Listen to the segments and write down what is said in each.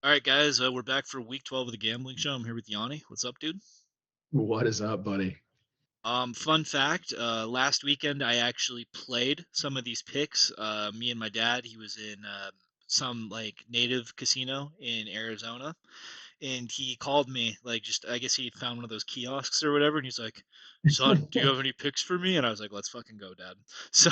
All right, guys, we're back for week 12 of the gambling show. I'm here with Yanni. What's up, dude? What is up, buddy? Fun fact, last weekend I actually played some of these picks. Me and my dad, he was in some like native casino in Arizona, and he called me like just I guess he had found one of those kiosks or whatever, and he's like, "Son, do you have any picks for me?" And I was like, "Let's fucking go, Dad." So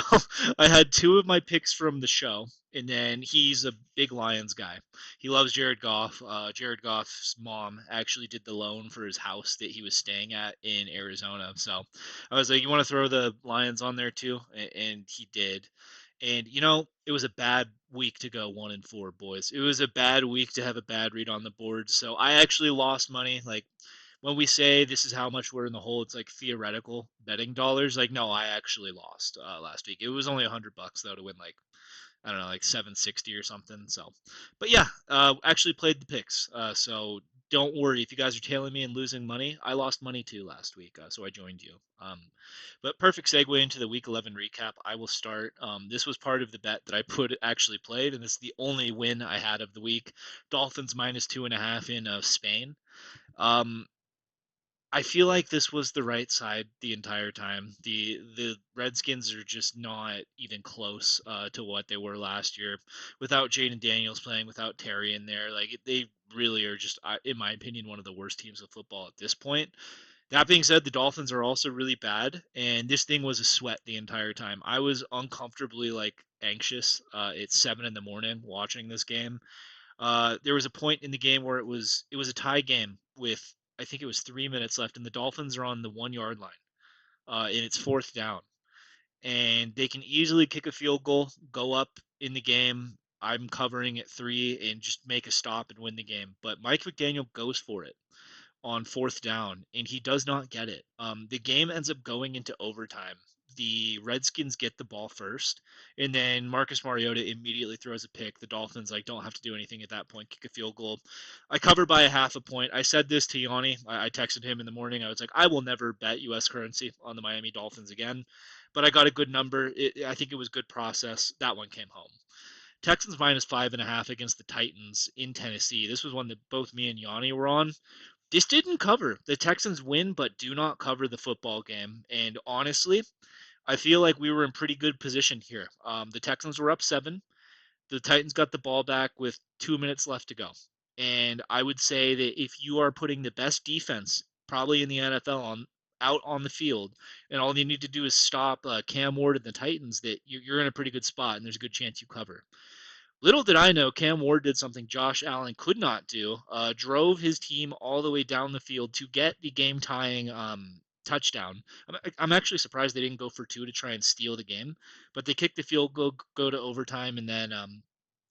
I had two of my picks from the show, and then he's a big Lions guy. He loves Jared Goff. Jared Goff's mom actually did the loan for his house that he was staying at in Arizona. So I was like, "You want to throw the Lions on there too?" And he did. And it was a bad week to go 1-4, boys. It was a bad week to have a bad read on the board. So I actually lost money. Like when we say this is how much we're in the hole, it's like theoretical betting dollars. Like no, I actually lost last week. It was only $100 though to win like I don't know, like 760 or something. So, but yeah, actually played the picks. So don't worry if you guys are tailing me and losing money. I lost money too last week, so I joined you. But perfect segue into the week 11 recap. I will start. This was part of the bet that I put actually played, and this is the only win I had of the week. Dolphins minus 2.5 in Spain. Um, I feel like this was the right side the entire time. The Redskins are just not even close to what they were last year. Without Jaden Daniels playing, without Terry in there, like they really are just, in my opinion, one of the worst teams of football at this point. That being said, the Dolphins are also really bad, and this thing was a sweat the entire time. I was uncomfortably like anxious at 7 in the morning watching this game. There was a point in the game where it was a tie game with I think it was 3 minutes left, and the Dolphins are on the 1 yard line, and it's fourth down, and they can easily kick a field goal, go up in the game. I'm covering at three and just make a stop and win the game. But Mike McDaniel goes for it on fourth down, and he does not get it. The game ends up going into overtime. The Redskins get the ball first, and then Marcus Mariota immediately throws a pick. The Dolphins like don't have to do anything at that point, kick a field goal. I cover by a half a point. I said this to Yanni. I texted him in the morning. I was like, I will never bet U.S. currency on the Miami Dolphins again, but I got a good number. I think it was good process. That one came home. Texans minus 5.5 against the Titans in Tennessee. This was one that both me and Yanni were on. This didn't cover. The Texans win, but do not cover the football game. And honestly, I feel like we were in pretty good position here. The Texans were up seven. The Titans got the ball back with 2 minutes left to go. And I would say that if you are putting the best defense, probably in the NFL, out on the field, and all you need to do is stop Cam Ward and the Titans, that you're in a pretty good spot, and there's a good chance you cover. Little did I know, Cam Ward did something Josh Allen could not do. Drove his team all the way down the field to get the game-tying touchdown. I'm actually surprised they didn't go for two to try and steal the game, but they kicked the field goal, go to overtime, and then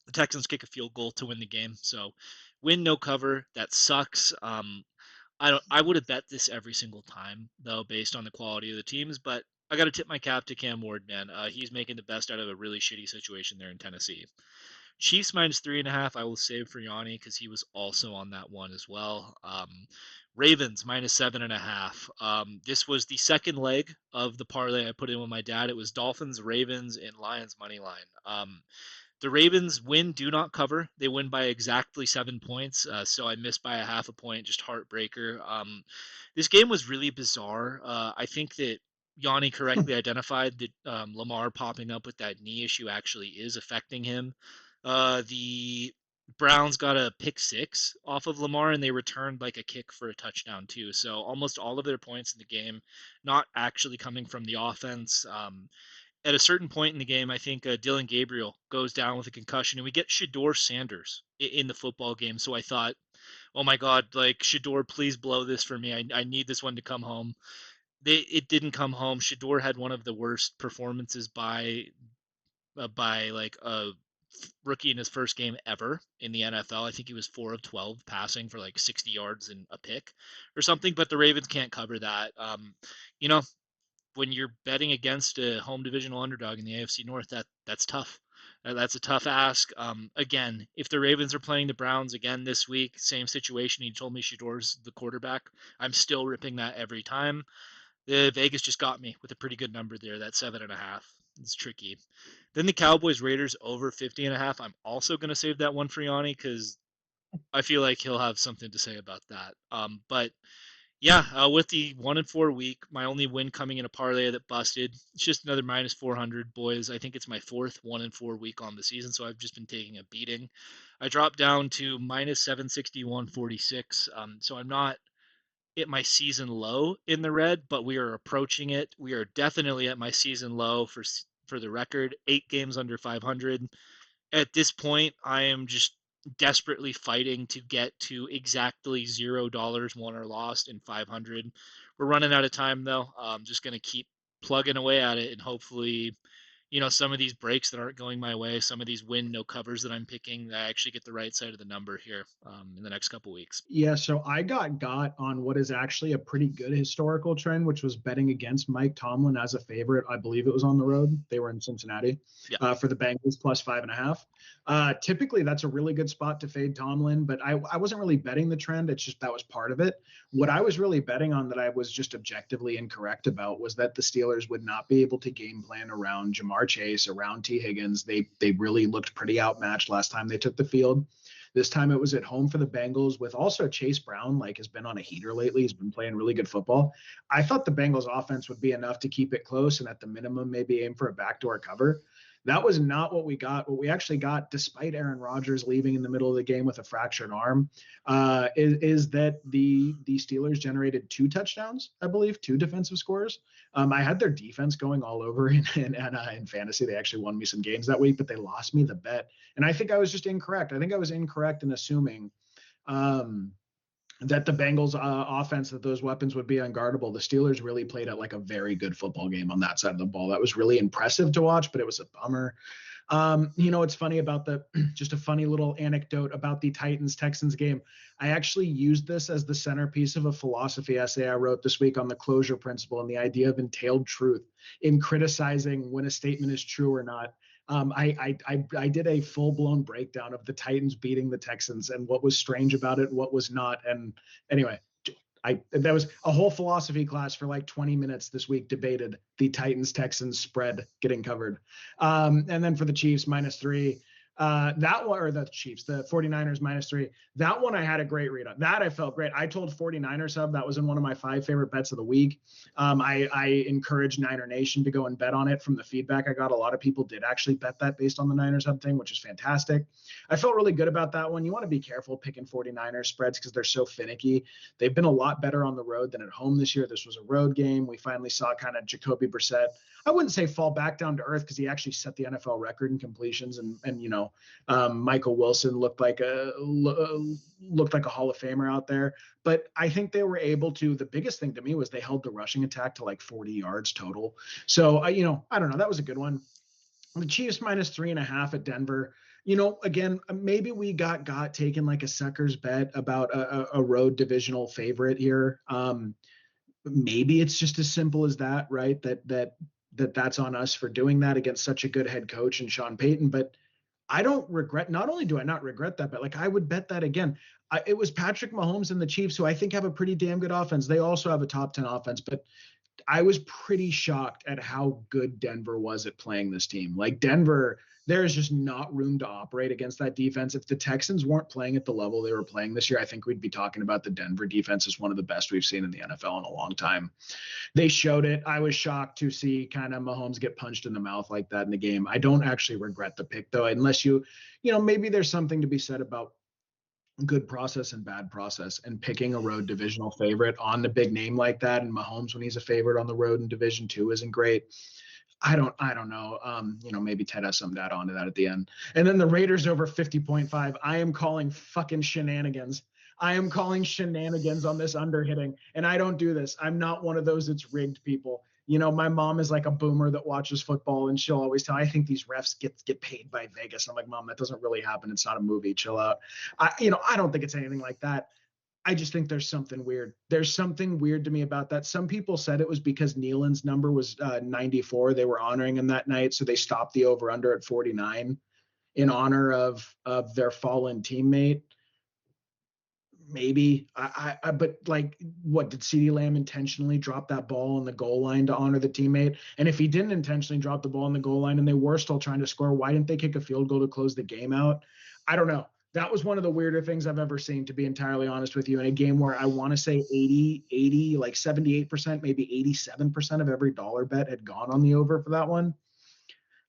the Texans kick a field goal to win the game. So, win no cover. That sucks. I don't. I would have bet this every single time though, based on the quality of the teams. But I got to tip my cap to Cam Ward, man. He's making the best out of a really shitty situation there in Tennessee. Chiefs minus 3.5. I will save for Yanni because he was also on that one as well. Ravens minus 7.5. This was the second leg of the parlay I put in with my dad. It was Dolphins, Ravens, and Lions money line. The Ravens win, do not cover. They win by exactly 7 points. So I missed by a half a point, just heartbreaker. This game was really bizarre. I think that Yanni correctly identified that Lamar popping up with that knee issue actually is affecting him. The Browns got a pick six off of Lamar, and they returned like a kick for a touchdown too. So almost all of their points in the game not actually coming from the offense. At a certain point in the game, I think Dylan Gabriel goes down with a concussion, and we get Shador Sanders in the football game. So I thought, oh my God, like Shador, please blow this for me. I need this one to come home. It didn't come home. Shador had one of the worst performances by like a rookie in his first game ever in the NFL. I think he was 4 of 12 passing for like 60 yards and a pick or something. But the Ravens can't cover that. You know, when you're betting against a home divisional underdog in the AFC North, that's tough. That's a tough ask. Again, if the Ravens are playing the Browns again this week, same situation. He told me Shador's the quarterback. I'm still ripping that every time. The Vegas just got me with a pretty good number there. That 7.5. It's tricky. Then the Cowboys Raiders over 50.5. I'm also going to save that one for Yanni because I feel like he'll have something to say about that. But yeah, with the 1-4 week, my only win coming in a parlay that busted. It's just another minus 400, boys. I think it's my fourth 1-4 week on the season, so I've just been taking a beating. I dropped down to minus 761.46. So I'm not at my season low in the red, but we are approaching it. We are definitely at my season low for the record. 8 games under 500. At this point, I am just desperately fighting to get to exactly $0 won or lost in 500. We're running out of time though. I'm just gonna keep plugging away at it, and hopefully, some of these breaks that aren't going my way, some of these win no covers that I'm picking, I actually get the right side of the number here in the next couple weeks. Yeah, so I got on what is actually a pretty good historical trend, which was betting against Mike Tomlin as a favorite. I believe it was on the road. They were in Cincinnati Yeah. for the Bengals plus 5.5. Typically, that's a really good spot to fade Tomlin, but I wasn't really betting the trend. It's just that was part of it. What I was really betting on that I was just objectively incorrect about was that the Steelers would not be able to game plan around Jamar Chase, around T. Higgins. They really looked pretty outmatched last time they took the field. This time it was at home for the Bengals with also Chase Brown, like has been on a heater lately. He's been playing really good football. I thought the Bengals offense would be enough to keep it close and at the minimum maybe aim for a backdoor cover. That was not what we got. What we actually got, despite Aaron Rodgers leaving in the middle of the game with a fractured arm, is that the Steelers generated 2 touchdowns, I believe, 2 defensive scores. I had their defense going all over in fantasy. They actually won me some games that week, but they lost me the bet. And I think I was just incorrect. I think I was incorrect in assuming um, that the Bengals offense, that those weapons would be unguardable. The Steelers really played at like a very good football game on that side of the ball. That was really impressive to watch, but it was a bummer. It's funny about just a funny little anecdote about the Titans Texans game. I actually used this as the centerpiece of a philosophy essay I wrote this week on the closure principle and the idea of entailed truth in criticizing when a statement is true or not. I did a full blown breakdown of the Titans beating the Texans and what was strange about it, what was not. And anyway, that was a whole philosophy class for like 20 minutes this week debated the Titans Texans spread getting covered. And then for the Chiefs -3, that one, or the Chiefs, the 49ers -3, that one I had a great read on. That I felt great. I told 49ers sub, that was in one of my 5 favorite bets of the week. I encouraged Niner Nation to go and bet on it. From the feedback I got, a lot of people did actually bet that based on the Niners hub thing, which is fantastic. I felt really good about that one. You want to be careful picking 49ers spreads because they're so finicky. They've been a lot better on the road than at home this year. This was a road game. We finally saw kind of Jacoby Brissett, I wouldn't say fall back down to earth because he actually set the NFL record in completions, and Michael Wilson looked like a Hall of Famer out there. But I think they were able to. The biggest thing to me was they held the rushing attack to like 40 yards total. So I don't know. That was a good one. The Chiefs -3.5 at Denver. Again, maybe we got taken like a sucker's bet about a road divisional favorite here. Maybe it's just as simple as that, right? That's on us for doing that against such a good head coach and Sean Payton. But I don't regret. Not only do I not regret that, but like I would bet that again. It was Patrick Mahomes and the Chiefs, who I think have a pretty damn good offense. They also have a top 10 offense, but I was pretty shocked at how good Denver was at playing this team. Like Denver, there is just not room to operate against that defense. If the Texans weren't playing at the level they were playing this year, I think we'd be talking about the Denver defense as one of the best we've seen in the NFL in a long time. They showed it. I was shocked to see kind of Mahomes get punched in the mouth like that in the game. I don't actually regret the pick though, unless maybe there's something to be said about good process and bad process, and picking a road divisional favorite on the big name like that. And Mahomes, when he's a favorite on the road in Division Two, isn't great. I don't know. Maybe Ted has some data onto that at the end. And then the Raiders over 50.5. I am calling fucking shenanigans. I am calling shenanigans on this under hitting. And I don't do this. I'm not one of those that's rigged people. My mom is like a boomer that watches football, and she'll always tell, I think these refs get paid by Vegas. I'm like, Mom, that doesn't really happen. It's not a movie. Chill out. I don't think it's anything like that. I just think there's something weird. There's something weird to me about that. Some people said it was because Nealon's number was 94. They were honoring him that night, so they stopped the over under at 49 in honor of their fallen teammate. Maybe but like, what did CeeDee Lamb intentionally drop that ball on the goal line to honor the teammate? And if he didn't intentionally drop the ball on the goal line and they were still trying to score, why didn't they kick a field goal to close the game out? I don't know. That was one of the weirder things I've ever seen, to be entirely honest with you, in a game where I want to say 80, like 78%, maybe 87% of every dollar bet had gone on the over for that one.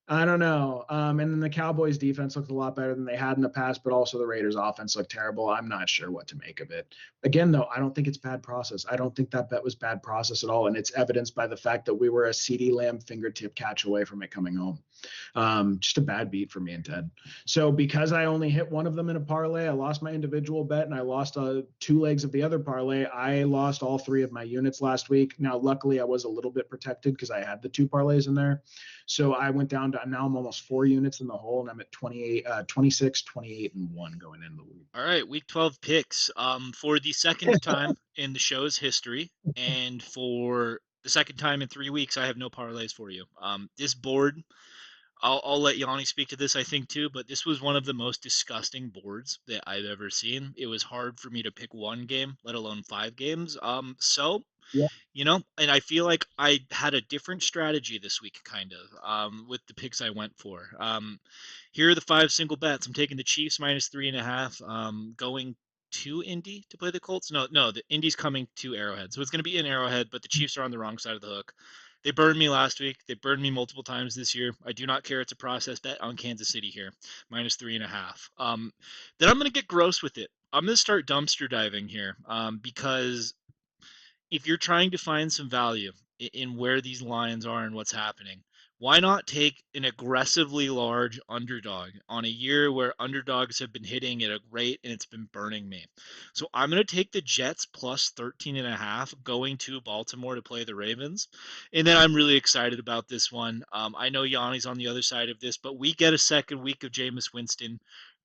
I don't know. And then the Cowboys defense looked a lot better than they had in the past, but also the Raiders offense looked terrible. I'm not sure what to make of it. Again, though, I don't think it's bad process. I don't think that bet was bad process at all. And it's evidenced by the fact that we were a CeeDee Lamb fingertip catch away from it coming home. Just a bad beat for me and Ted. So because I only hit one of them in a parlay, I lost my individual bet and I lost two legs of the other parlay. I lost all three of my units last week. Now, luckily, I was a little bit protected because I had the two parlays in there. So I went down to, now I'm almost 4 units in the hole, and I'm at 28, 26, 28, and 1 going into the week. All right, week 12 picks. For the second time in the show's history, and for the second time in 3 weeks, I have no parlays for you. This board, I'll let Yanni speak to this, I think, too, but this was one of the most disgusting boards that I've ever seen. It was hard for me to pick one game, let alone 5 games. So Yeah. and I feel like I had a different strategy this week, kind of, with the picks I went for. Here are the 5 single bets. I'm taking the Chiefs -3.5, going to Indy to play the Colts. No, the Indy's coming to Arrowhead, so it's going to be in Arrowhead, but the Chiefs are on the wrong side of the hook. They burned me last week. They burned me multiple times this year. I do not care. It's a process bet on Kansas City here, -3.5. Then I'm going to get gross with it. I'm going to start dumpster diving here, because if you're trying to find some value in where these lines are and what's happening, why not take an aggressively large underdog on a year where underdogs have been hitting at a rate and it's been burning me? So I'm going to take the Jets +13.5 going to Baltimore to play the Ravens. And then I'm really excited about this one. I know Yanni's on the other side of this, but we get a second week of Jameis Winston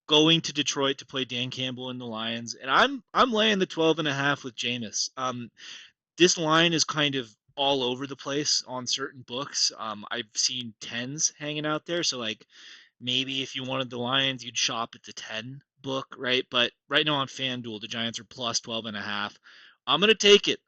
going to Detroit to play Dan Campbell and the Lions, and I'm laying the 12.5 with Jameis. This line is kind of all over the place on certain books. I've seen tens hanging out there, so like maybe if you wanted the Lions, you'd shop at the 10 book, right? But right now on FanDuel, the Giants are +12.5. I'm gonna take it.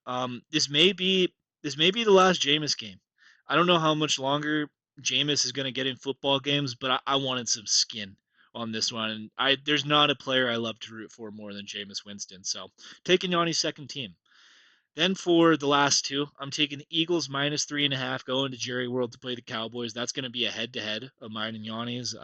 This may be the last Jameis game. I don't know how much longer Jameis is gonna get in football games, but I wanted some skin on this one. And there's not a player I love to root for more than Jameis Winston. So taking Yanni's second team. Then for the last two, I'm taking the Eagles -3.5 going to Jerry World to play the Cowboys. That's going to be a head-to-head of mine and Yanni's.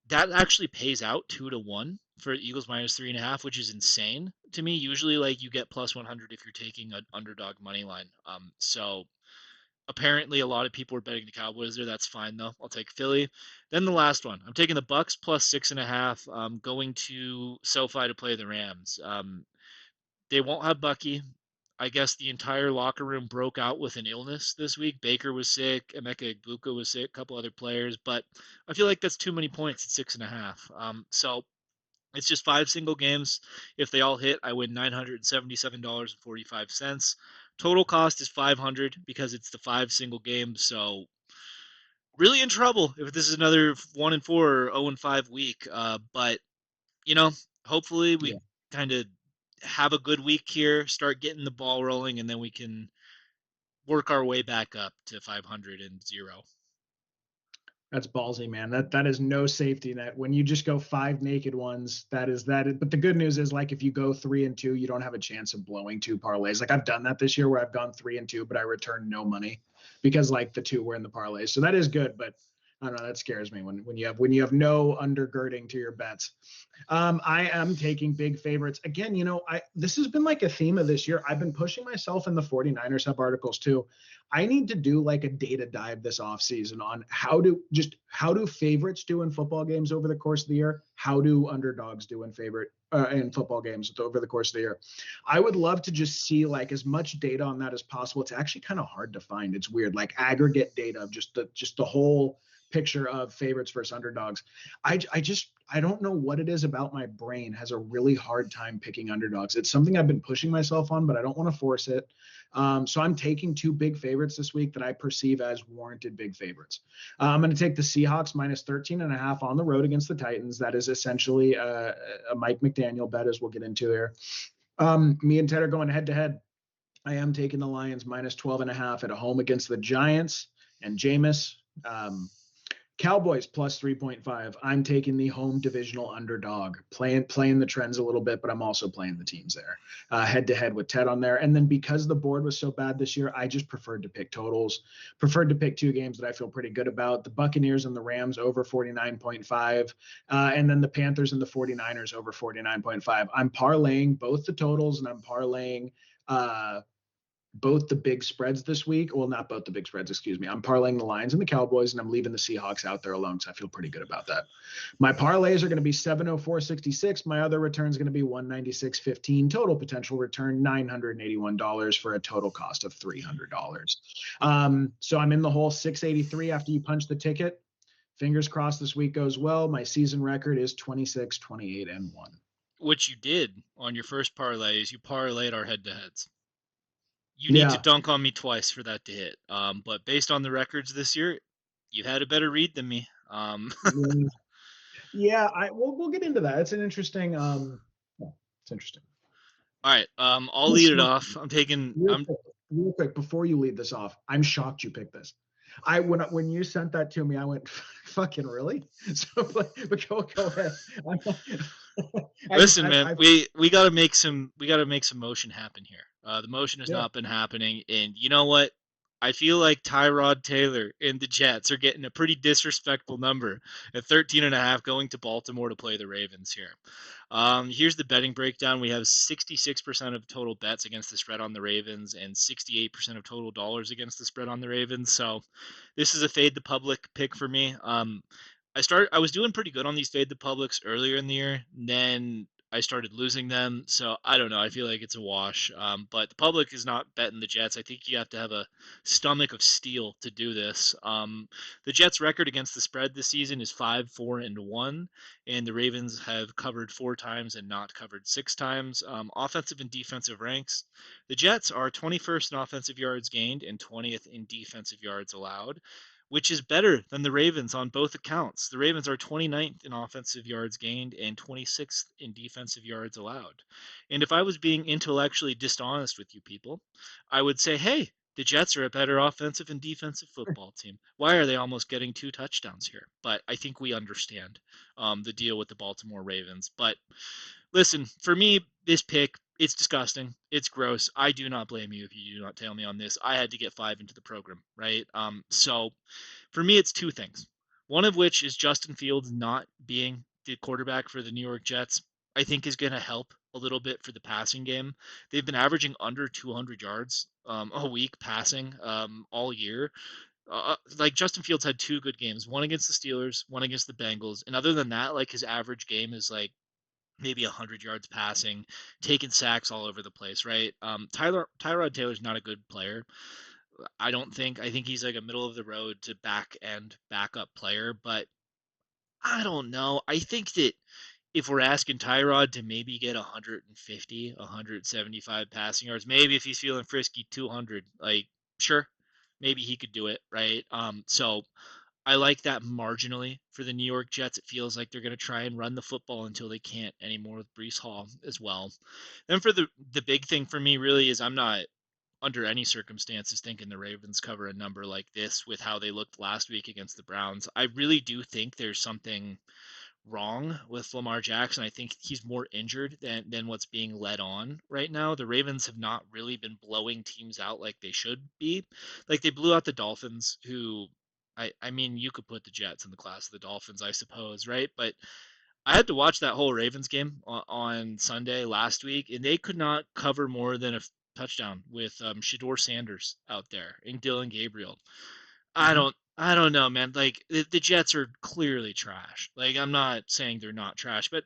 That actually pays out 2-1 for Eagles -3.5, which is insane to me. Usually, like you get +100 if you're taking an underdog money line. So apparently, a lot of people are betting the Cowboys there. That's fine though. I'll take Philly. Then the last one, I'm taking the Bucks +6.5, going to SoFi to play the Rams. They won't have Bucky. I guess the entire locker room broke out with an illness this week. Baker was sick, Emeka Egbuka was sick, a couple other players, but I feel like that's too many points at 6.5. So it's just 5 single games. If they all hit, I win $977.45. Total cost is 500 because it's the 5 single games. So really in trouble if this is another 1-4 or 0-5 week. But you know, hopefully we Yeah. kind of have a good week here, start getting the ball rolling, and then we can work our way back up to 500 and 0. That's ballsy, man. That is no safety net. When you just go five naked ones, that is that. But the good news is, like, if you go 3-2, you don't have a chance of blowing two parlays. Like I've done that this year, where I've gone 3-2, but I returned no money because like the two were in the parlays. So that is good. But I don't know. That scares me when you have no undergirding to your bets. I am taking big favorites again. This has been like a theme of this year. I've been pushing myself in the 49ers sub articles too. I need to do like a data dive this offseason on how do favorites do in football games over the course of the year? How do underdogs do in football games over the course of the year? I would love to just see like as much data on that as possible. It's actually kind of hard to find. It's weird, like aggregate data of just the whole picture of favorites versus underdogs. I don't know what it is about my brain has a really hard time picking underdogs. It's something I've been pushing myself on, but I don't want to force it. So I'm taking two big favorites this week that I perceive as warranted big favorites. I'm going to take the Seahawks -13.5 on the road against the Titans. That is essentially a Mike McDaniel bet, as we'll get into here. Me and Ted are going head to head. I am taking the Lions -12.5 at home against the Giants and Jameis. Cowboys plus 3.5. I'm taking the home divisional underdog, playing the trends a little bit, but I'm also playing the teams there, head to head with Ted on there. And then because the board was so bad this year, I just preferred to pick totals, preferred to pick two games that I feel pretty good about: the Buccaneers and the Rams over 49.5, and then the Panthers and the 49ers over 49.5. I'm parlaying both the totals, and I'm parlaying both the big spreads this week. Well, not both the big spreads, excuse me. I'm parlaying the Lions and the Cowboys, and I'm leaving the Seahawks out there alone, so I feel pretty good about that. My parlays are going to be 704.66. My other return is going to be 196.15. Total potential return $981 for a total cost of $300. So I'm in the hole 683 after you punch the ticket. Fingers crossed this week goes well. My season record is 26, 28, and 1. What you did on your first parlay is you parlayed our head-to-heads. You need to Yeah. dunk on me twice for that to hit. But based on the records this year, you had a better read than me. Yeah, we'll get into that. It's an interesting it's interesting. All right. I'll I'm lead it shocked. off. I'm taking. Real I'm quick, real quick, before you lead this off, I'm shocked you picked this. When you sent that to me, I went, "Fucking really?" So, but go ahead. I just Listen, man. I We gotta make some motion happen here. The motion has yeah. not been happening, and you know what? I feel like Tyrod Taylor and the Jets are getting a pretty disrespectful number at 13.5 going to Baltimore to play the Ravens here. Here's the betting breakdown. We have 66% of total bets against the spread on the Ravens and 68% of total dollars against the spread on the Ravens. So this is a fade the public pick for me. I was doing pretty good on these fade the publics earlier in the year. And then I started losing them. So I don't know. I feel like it's a wash. But the public is not betting the Jets. I think you have to have a stomach of steel to do this. The Jets' record against the spread this season is 5-4-1, and the Ravens have covered 4 times and not covered 6 times. Offensive and defensive ranks: the Jets are 21st in offensive yards gained and 20th in defensive yards allowed, which is better than the Ravens on both accounts. The Ravens are 29th in offensive yards gained and 26th in defensive yards allowed. And if I was being intellectually dishonest with you people, I would say, hey, the Jets are a better offensive and defensive football team. Why are they almost getting 2 touchdowns here? But I think we understand the deal with the Baltimore Ravens. But listen, for me, this pick, it's disgusting. It's gross. I do not blame you if you do not tail me on this. I had to get 5 into the program, right? So for me, it's 2 things. One of which is Justin Fields not being the quarterback for the New York Jets, I think is going to help a little bit for the passing game. They've been averaging under 200 yards a week passing all year. Like Justin Fields had 2 good games, one against the Steelers, one against the Bengals. And other than that, like his average game is like maybe 100 yards passing, taking sacks all over the place, right? Tyrod Taylor's not a good player. I don't think. I think he's like a middle of the road to back end backup player, but I don't know. I think that if we're asking Tyrod to maybe get 150, 175 passing yards, maybe if he's feeling frisky, 200, like sure, maybe he could do it, right? So I like that marginally for the New York Jets. It feels like they're going to try and run the football until they can't anymore with Brees Hall as well. Then for the big thing for me really is I'm not under any circumstances thinking the Ravens cover a number like this with how they looked last week against the Browns. I really do think there's something wrong with Lamar Jackson. I think he's more injured than what's being led on right now. The Ravens have not really been blowing teams out like they should be. Like they blew out the Dolphins, who I mean you could put the Jets in the class of the Dolphins, I suppose, right? But I had to watch that whole Ravens game on Sunday last week, and they could not cover more than a touchdown with Shador Sanders out there and Dylan Gabriel. Mhm. I don't know, man. Like the Jets are clearly trash. Like I'm not saying they're not trash, but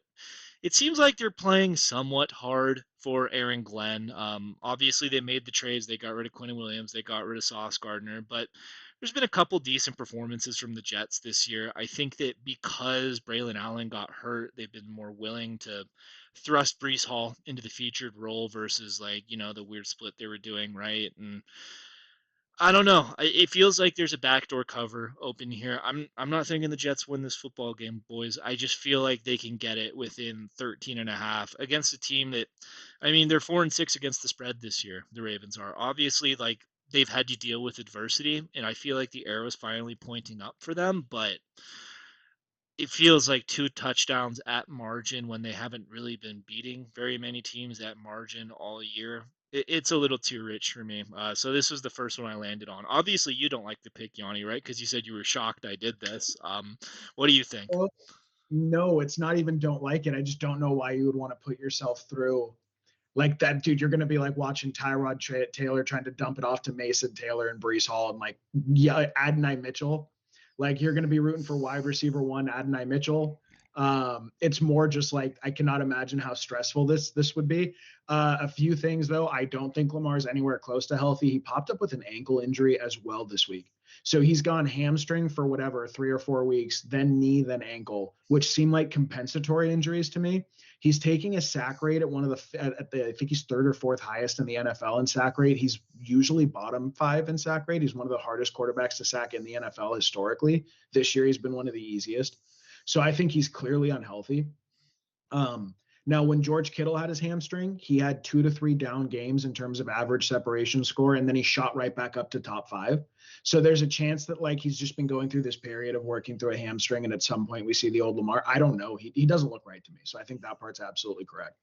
it seems like they're playing somewhat hard for Aaron Glenn. Obviously, they made the trades. They got rid of Quinn Williams. They got rid of Sauce Gardner. But there's been a couple decent performances from the Jets this year. I think that because Braylon Allen got hurt, they've been more willing to thrust Brees Hall into the featured role versus like the weird split they were doing, right? And I don't know. It feels like there's a backdoor cover open here. I'm not thinking the Jets win this football game, boys. I just feel like they can get it within 13 and a half against a team that, I mean, they're 4-6 against the spread this year. The Ravens are obviously like they've had to deal with adversity, and I feel like the arrow's finally pointing up for them, but it feels like 2 touchdowns at margin when they haven't really been beating very many teams at margin all year. It's a little too rich for me. So this was the first one I landed on. Obviously, you don't like the pick, Yanni, right? Because you said you were shocked I did this. What do you think? Well, no, it's not even don't like it. I just don't know why you would want to put yourself through like that, dude. You're going to be like watching Taylor trying to dump it off to Mason Taylor and Brees Hall and like, yeah, Adonai Mitchell. Like you're going to be rooting for wide receiver one, Adonai Mitchell. It's more just like I cannot imagine how stressful this would be. A few things though, I don't think Lamar's anywhere close to healthy. He popped up with an ankle injury as well this week. So he's gone hamstring for whatever 3 or 4 weeks, then knee, then ankle, which seem like compensatory injuries to me. He's taking a sack rate at one of the I think he's third or fourth highest in the NFL in sack rate. He's usually bottom five in sack rate. He's one of the hardest quarterbacks to sack in the NFL historically. This year he's been one of the easiest. So I think he's clearly unhealthy. Um, Now, when George Kittle had his hamstring, he had 2 to 3 down games in terms of average separation score, and then he shot right back up to top five. So there's a chance that like he's just been going through this period of working through a hamstring, and at some point we see the old Lamar. I don't know. He doesn't look right to me. So I think that part's absolutely correct.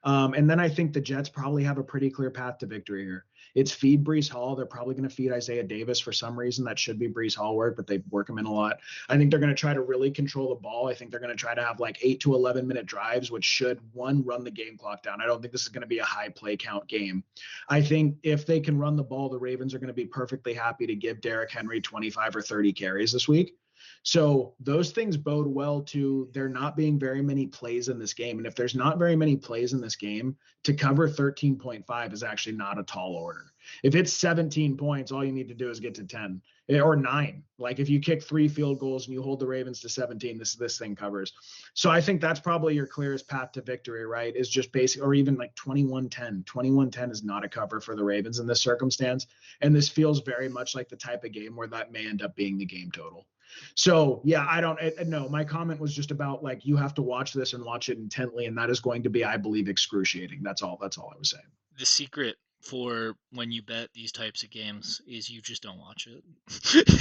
And then I think the Jets probably have a pretty clear path to victory here. It's feed Brees Hall. They're probably going to feed Isaiah Davis for some reason. That should be Brees Hall work, but they work him in a lot. I think they're going to try to really control the ball. I think they're going to try to have like 8 to 11 minute drives, which should one run the game clock down. I don't think this is going to be a high play count game. I think if they can run the ball, the Ravens are going to be perfectly happy to give Derrick Henry 25 or 30 carries this week. So those things bode well to there not being very many plays in this game. And if there's not very many plays in this game, to cover 13.5 is actually not a tall order. If it's 17 points, all you need to do is get to 10 or 9. Like if you kick 3 field goals and you hold the Ravens to 17, this thing covers. So I think that's probably your clearest path to victory, right? Is just basic, or even like 21-10. 21-10 is not a cover for the Ravens in this circumstance. And this feels very much like the type of game where that may end up being the game total. So yeah, I don't know. My comment was just about like you have to watch this and watch it intently, and that is going to be, I believe, excruciating. That's all. That's all I was saying. The secret for when you bet these types of games is you just don't watch it.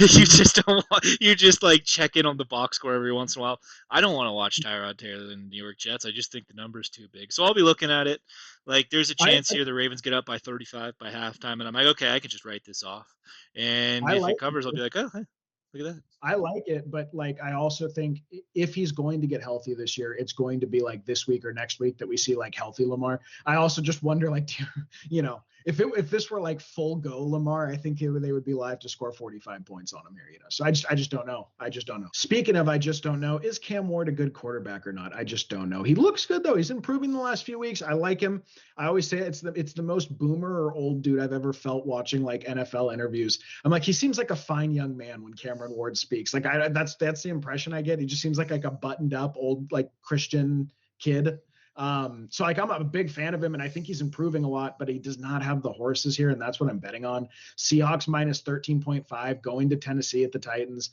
You just don't. You just like check in on the box score every once in a while. I don't want to watch Tyrod Taylor and the New York Jets. I just think the number's too big. So I'll be looking at it. Like there's a I chance here the Ravens get up by 35 by halftime, and I'm like, okay, I can just write this off. And I if like it covers, I'll be like, oh, hey, look at that. I like it, but like I also think if he's going to get healthy this year, it's going to be like this week or next week that we see like healthy Lamar. I also just wonder, like, if this were like full go Lamar, I think they would be live to score 45 points on him here. So I just don't know. I just don't know. Speaking of, I just don't know. Is Cam Ward a good quarterback or not? I just don't know. He looks good though. He's improving the last few weeks. I like him. I always say it's the most boomer or old dude I've ever felt watching like NFL interviews. I'm like, he seems like a fine young man when Cameron Ward speaks. Like that's the impression I get. He just seems like a buttoned up old like Christian kid. So like I'm a big fan of him, and I think he's improving a lot, but he does not have the horses here, and that's what I'm betting on. Seahawks minus 13.5 going to Tennessee at the Titans.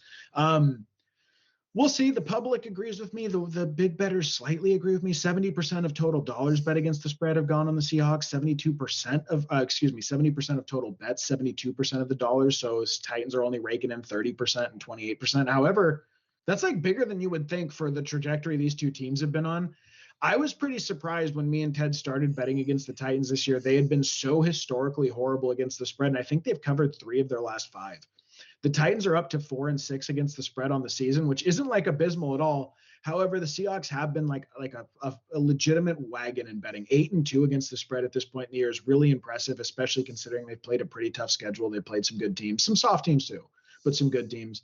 We'll see. The public agrees with me. The big bettors slightly agree with me. 70% of total dollars bet against the spread have gone on the Seahawks. 70% of total bets, 72% of the dollars. So Titans are only raking in 30% and 28%. However, that's like bigger than you would think for the trajectory these two teams have been on. I was pretty surprised when me and Ted started betting against the Titans this year. They had been so historically horrible against the spread, and I think they've covered 3 of their last 5. The Titans are up to 4-6 against the spread on the season, which isn't like abysmal at all. However, the Seahawks have been like a legitimate wagon in betting. 8-2 against the spread at this point in the year is really impressive, especially considering they've played a pretty tough schedule. They've played some good teams, some soft teams too, but some good teams.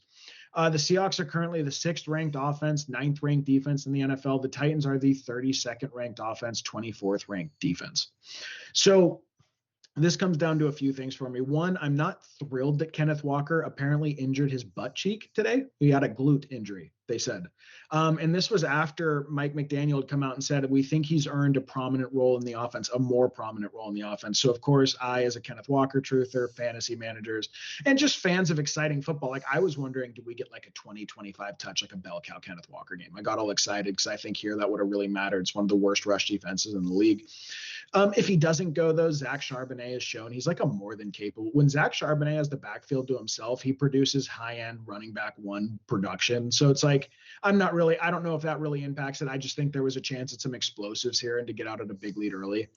The Seahawks are currently the 6th ranked offense, 9th ranked defense in the NFL. The Titans are the 32nd ranked offense, 24th ranked defense. So this comes down to a few things for me. One, I'm not thrilled that Kenneth Walker apparently injured his butt cheek today. He had a glute injury, they said. And this was after Mike McDaniel had come out and said, we think he's earned a prominent role in the offense, a more prominent role in the offense. So, of course, I, as a Kenneth Walker truther, fantasy managers, and just fans of exciting football, like I was wondering, do we get like a 20-25 touch, like a bell cow Kenneth Walker game? I got all excited because I think here that would have really mattered. It's one of the worst rush defenses in the league. If he doesn't go though, Zach Charbonnet has shown he's like a more than capable. When Zach Charbonnet has the backfield to himself, he produces high end running back one production. So it's like I don't know if that really impacts it. I just think there was a chance at some explosives here and to get out at a big lead early.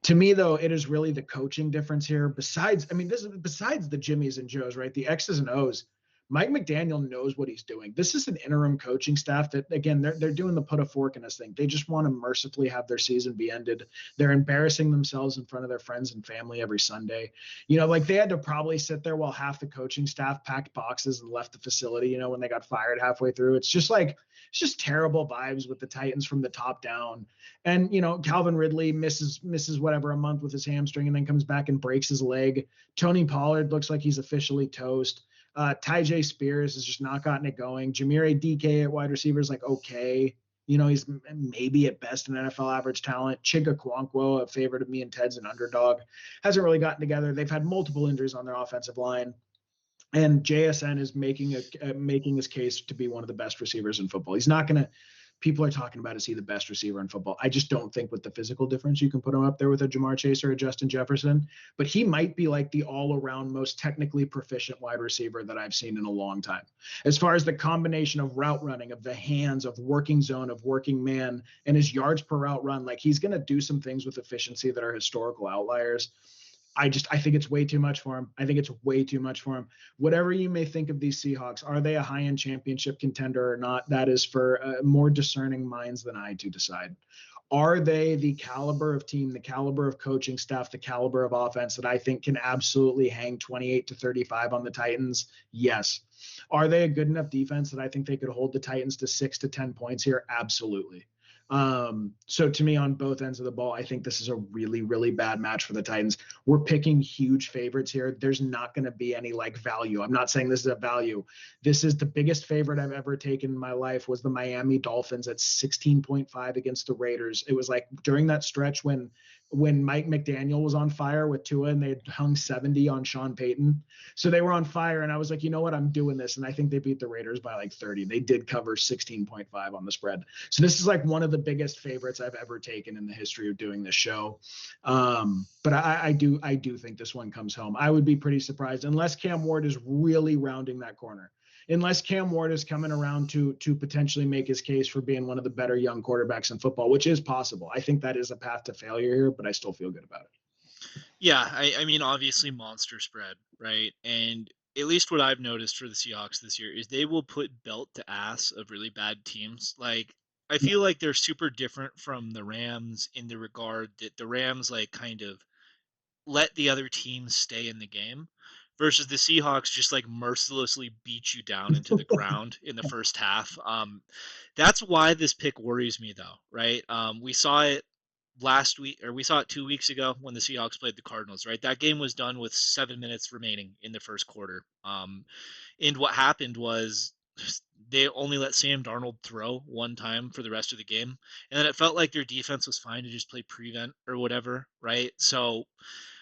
To me though, it is really the coaching difference here. Besides, I mean, this is besides the Jimmies and Joes, right? The X's and O's. Mike McDaniel knows what he's doing. This is an interim coaching staff that, again, they're doing the put a fork in us thing. They just want to mercifully have their season be ended. They're embarrassing themselves in front of their friends and family every Sunday. Like they had to probably sit there while half the coaching staff packed boxes and left the facility. When they got fired halfway through, it's just terrible vibes with the Titans from the top down. And Calvin Ridley misses whatever a month with his hamstring, and then comes back and breaks his leg. Tony Pollard looks like he's officially toast. Tyjae Spears has just not gotten it going. Jameer DK at wide receiver is like okay. He's maybe at best an NFL average talent. Chigga Kwonkwo, a favorite of me and Ted's, an underdog, hasn't really gotten together. They've had multiple injuries on their offensive line. And JSN is making his case to be one of the best receivers in football. He's not going to. People are talking about, is he the best receiver in football? I just don't think with the physical difference you can put him up there with a Jamar Chase or a Justin Jefferson. But he might be like the all-around most technically proficient wide receiver that I've seen in a long time. As far as the combination of route running, of the hands, of working zone, of working man, and his yards per route run, like he's going to do some things with efficiency that are historical outliers. I think it's way too much for him. I think it's way too much for him. Whatever you may think of these Seahawks, are they a high-end championship contender or not? That is for more discerning minds than I to decide. Are they the caliber of team, the caliber of coaching staff, the caliber of offense that I think can absolutely hang 28-35 on the Titans? Yes. Are they a good enough defense that I think they could hold the Titans to 6 to 10 points here? Absolutely. So to me, on both ends of the ball, I think this is a really, really bad match for the Titans. We're picking huge favorites here. There's not going to be any like value. I'm not saying this is a value. This is the biggest favorite I've ever taken in my life, was the Miami Dolphins at 16.5 against the Raiders. It was like during that stretch when Mike McDaniel was on fire with Tua and they had hung 70 on Sean Payton. So they were on fire, and I was like, you know what, I'm doing this. And I think they beat the Raiders by like 30. They did cover 16.5 on the spread. So this is like one of the biggest favorites I've ever taken in the history of doing this show. But I do think this one comes home. I would be pretty surprised unless Cam Ward is really rounding that corner. Unless Cam Ward is coming around to potentially make his case for being one of the better young quarterbacks in football, which is possible. I think that is a path to failure here, but I still feel good about it. Yeah, I mean, obviously monster spread, right? And at least what I've noticed for the Seahawks this year is they will put belt to ass of really bad teams. Like, I Yeah. feel like they're super different from the Rams in the regard that the Rams like kind of let the other teams stay in the game versus the Seahawks just like mercilessly beat you down into the ground in the first half. That's why this pick worries me though, right? We saw it last week, or we saw it 2 weeks ago when the Seahawks played the Cardinals, right? That game was done with 7 minutes remaining in the first quarter. And what happened was they only let Sam Darnold throw one time for the rest of the game. And then it felt like their defense was fine to just play prevent or whatever, right? So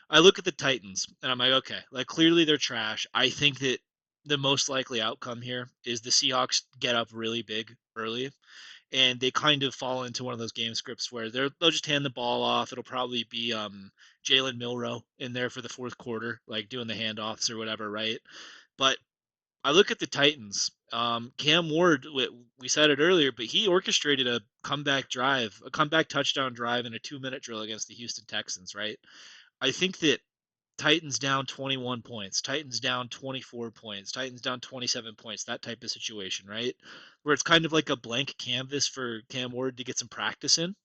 I look at the Titans and I'm like, okay, like clearly they're trash. I think that the most likely outcome here is the Seahawks get up really big early and they kind of fall into one of those game scripts where they'll just hand the ball off. It'll probably be Jalen Milroe in there for the fourth quarter, like doing the handoffs or whatever, right? But I look at the Titans. Cam Ward, we said it earlier, but he orchestrated a comeback drive, a comeback touchdown drive, in a 2 minute drill against the Houston Texans, right? I think that Titans down 21 points, Titans down 24 points, Titans down 27 points, that type of situation, right? Where it's kind of like a blank canvas for Cam Ward to get some practice in,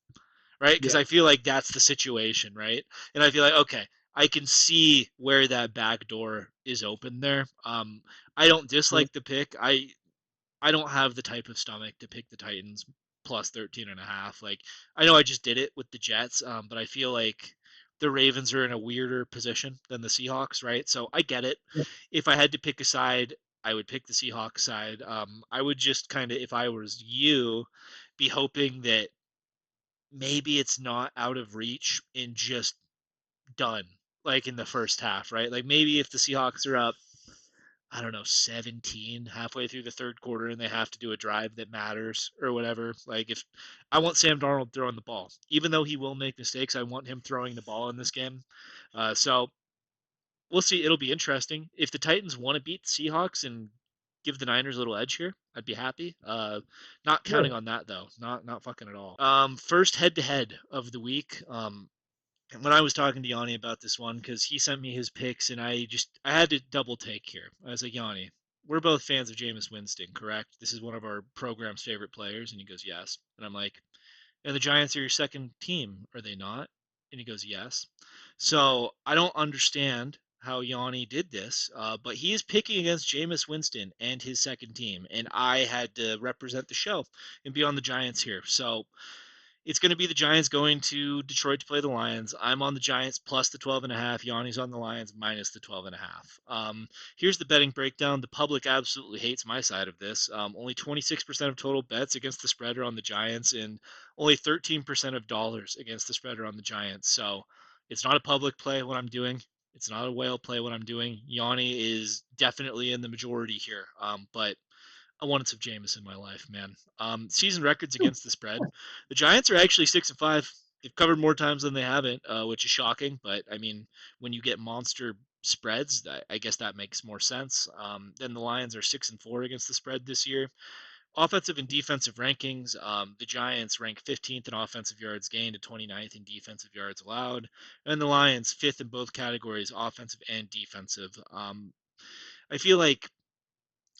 right? Because Yeah. I feel like that's the situation, right? And I feel like, okay, I can see where that back door is open there. I don't dislike the pick. I don't have the type of stomach to pick the Titans plus 13 and a half. Like, I know I just did it with the Jets, but I feel like the Ravens are in a weirder position than the Seahawks, right? So I get it. Yeah. If I had to pick a side, I would pick the Seahawks side. I would just kind of, if I was you, be hoping that maybe it's not out of reach and just done, like in the first half, right? Like maybe if the Seahawks are up I don't know, 17 halfway through the third quarter and they have to do a drive that matters or whatever. Like if I want Sam Darnold throwing the ball, even though he will make mistakes, I want him throwing the ball in this game. So we'll see. It'll be interesting. If the Titans want to beat the Seahawks and give the Niners a little edge here, I'd be happy. Not counting Sure. on that though. Not fucking at all. First head to head of the week. When I was talking to Yanni about this one, because he sent me his picks, and I had to double take here. I was like, Yanni, we're both fans of Jameis Winston, correct? This is one of our program's favorite players, and he goes, yes. And I'm like, and the Giants are your second team, are they not? And he goes, yes. So I don't understand how Yanni did this, but he is picking against Jameis Winston and his second team, and I had to represent the show and be on the Giants here. So it's going to be the Giants going to Detroit to play the Lions. I'm on the Giants plus the 12.5. Yanni's on the Lions minus the 12.5. Here's the betting breakdown. The public absolutely hates my side of this. Only 26% of total bets against the spread are on the Giants, and only 13% of dollars against the spread are on the Giants. So it's not a public play what I'm doing. It's not a whale play what I'm doing. Yanni is definitely in the majority here, but I wanted some Jameis in my life, man. Season records against the spread. The Giants are actually 6-5. They've covered more times than they haven't, which is shocking. But I mean, when you get monster spreads, I guess that makes more sense. Then the Lions are 6-4 against the spread this year. Offensive and defensive rankings. The Giants rank 15th in offensive yards gained and 29th in defensive yards allowed, and the Lions 5th in both categories, offensive and defensive. I feel like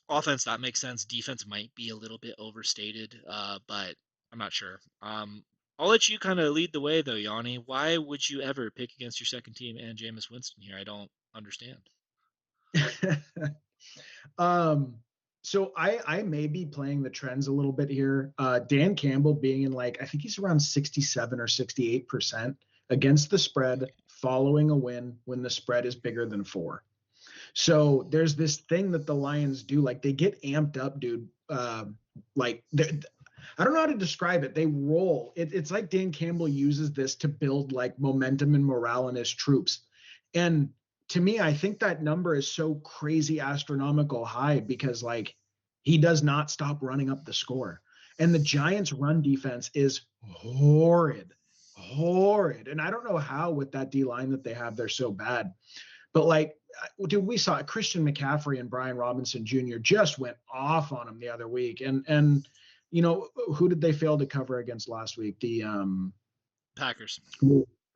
offense that makes sense. Defense might be a little bit overstated, but I'm not sure. I'll let you kind of lead the way though, Yanni. Why would you ever pick against your second team and Jameis Winston here? I don't understand. um, so I may be playing the trends a little bit here. Dan Campbell being in like I think he's around 67 or 68% against the spread following a win when the spread is bigger than 4. So there's this thing that the Lions do, like they get amped up, dude. Like I don't know how to describe it. They roll. It's like Dan Campbell uses this to build like momentum and morale in his troops. And to me, I think that number is so crazy astronomical high because like he does not stop running up the score. And the Giants' run defense is horrid, horrid. And I don't know how with that D line that they have, they're so bad. But like, dude, we saw Christian McCaffrey and Brian Robinson Jr. just went off on him the other week, and you know who did they fail to cover against last week? The Packers.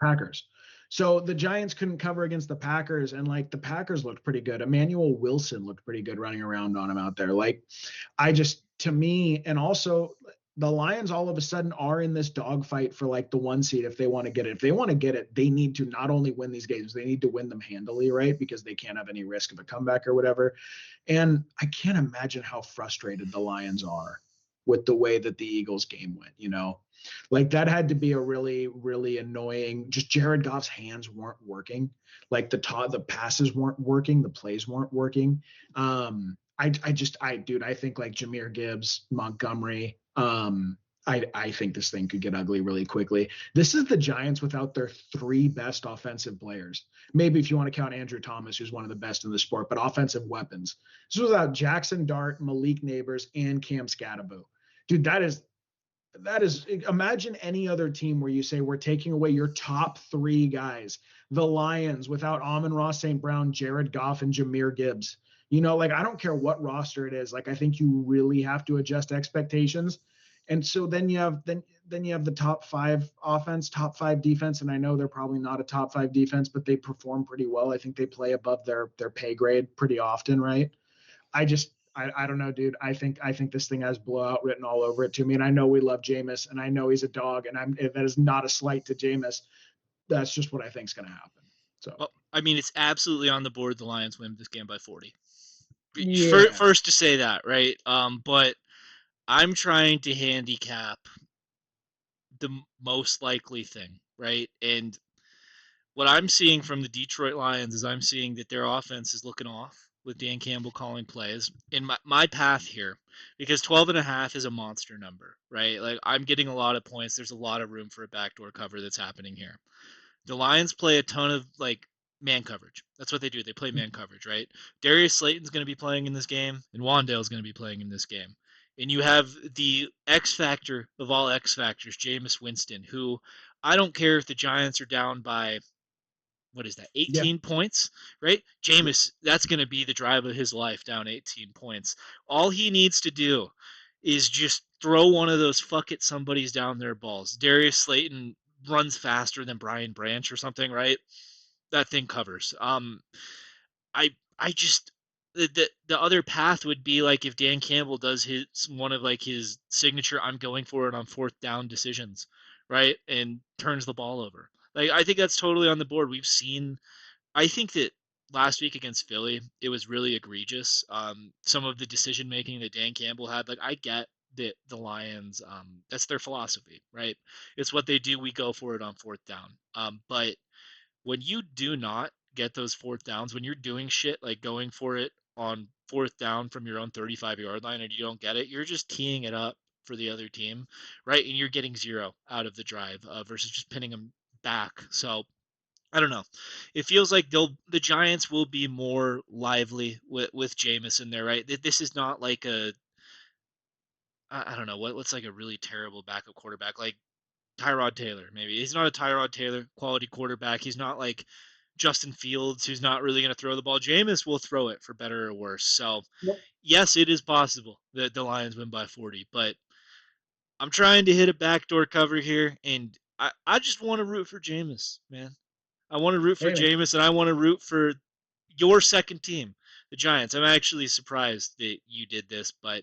Packers. So the Giants couldn't cover against the Packers, and like the Packers looked pretty good. Emmanuel Wilson looked pretty good running around on him out there. Like, I just to me, and also the Lions all of a sudden are in this dogfight for like the 1 seed if they want to get it. If they want to get it, they need to not only win these games, they need to win them handily, right? Because they can't have any risk of a comeback or whatever. And I can't imagine how frustrated the Lions are with the way that the Eagles game went, you know? Like that had to be a really, really annoying. Just Jared Goff's hands weren't working. Like the passes weren't working, the plays weren't working. Dude, I think like Jahmyr Gibbs, Montgomery. I think this thing could get ugly really quickly. This is the Giants without their 3 best offensive players. Maybe if you want to count Andrew Thomas, who's one of the best in the sport, but offensive weapons. This was without Jackson Dart, Malik Neighbors, and Cam Scatterbo. Dude, that is imagine any other team where you say we're taking away your top 3 guys. The Lions without Amon-Ra St. Brown, Jared Goff, and Jahmyr Gibbs. You know, like I don't care what roster it is. Like I think you really have to adjust expectations. And so then you have the top 5 offense, top 5 defense, and I know they're probably not a top 5 defense, but they perform pretty well. I think they play above their pay grade pretty often, right? I don't know, dude. I think this thing has blowout written all over it to me. And I know we love Jameis, and I know he's a dog, and that is not a slight to Jameis. That's just what I think is going to happen. So Well, I mean, it's absolutely on the board. The Lions win this game by 40. yeah, First to say that, right? But I'm trying to handicap the most likely thing, right? And what I'm seeing from the Detroit Lions is I'm seeing that their offense is looking off with Dan Campbell calling plays in my path here, because 12.5 is a monster number, right? Like I'm getting a lot of points. There's a lot of room for a backdoor cover that's happening here. The Lions play a ton of like man coverage. That's what they do. They play man coverage, right? Darius Slayton's going to be playing in this game, and Wandale's going to be playing in this game. And you have the X factor of all X factors, Jameis Winston, who I don't care if the Giants are down by what is that, Yeah. 18 points, right? Jameis, that's going to be the drive of his life down 18 points. All he needs to do is just throw one of those fuck it somebody's down their balls. Darius Slayton runs faster than Brian Branch or something, right? That thing covers. I just the other path would be like if Dan Campbell does his one of like his signature I'm going for it on fourth down decisions, right? And turns the ball over. Like I think that's totally on the board. We've seen I think that last week against Philly, it was really egregious. Some of the decision making that Dan Campbell had, like I get that the Lions, that's their philosophy, right? It's what they do. We go for it on fourth down. But when you do not get those fourth downs, when you're doing shit like going for it on fourth down from your own 35-yard line and you don't get it, you're just teeing it up for the other team, right? And you're getting zero out of the drive versus just pinning them back. So I don't know. It feels like the Giants will be more lively with Jameis in there, right? This is not like a I don't know what's like a really terrible backup quarterback like Tyrod Taylor. Maybe he's not a Tyrod Taylor quality quarterback. He's not like Justin Fields, who's not really going to throw the ball. Jameis will throw it for better or worse. So Yep. yes, it is possible that the Lions win by 40, but I'm trying to hit a backdoor cover here, and I just want to root for Jameis, man. I want to root for Hey, man. Jameis, and I want to root for your second team, the Giants. I'm actually surprised that you did this, but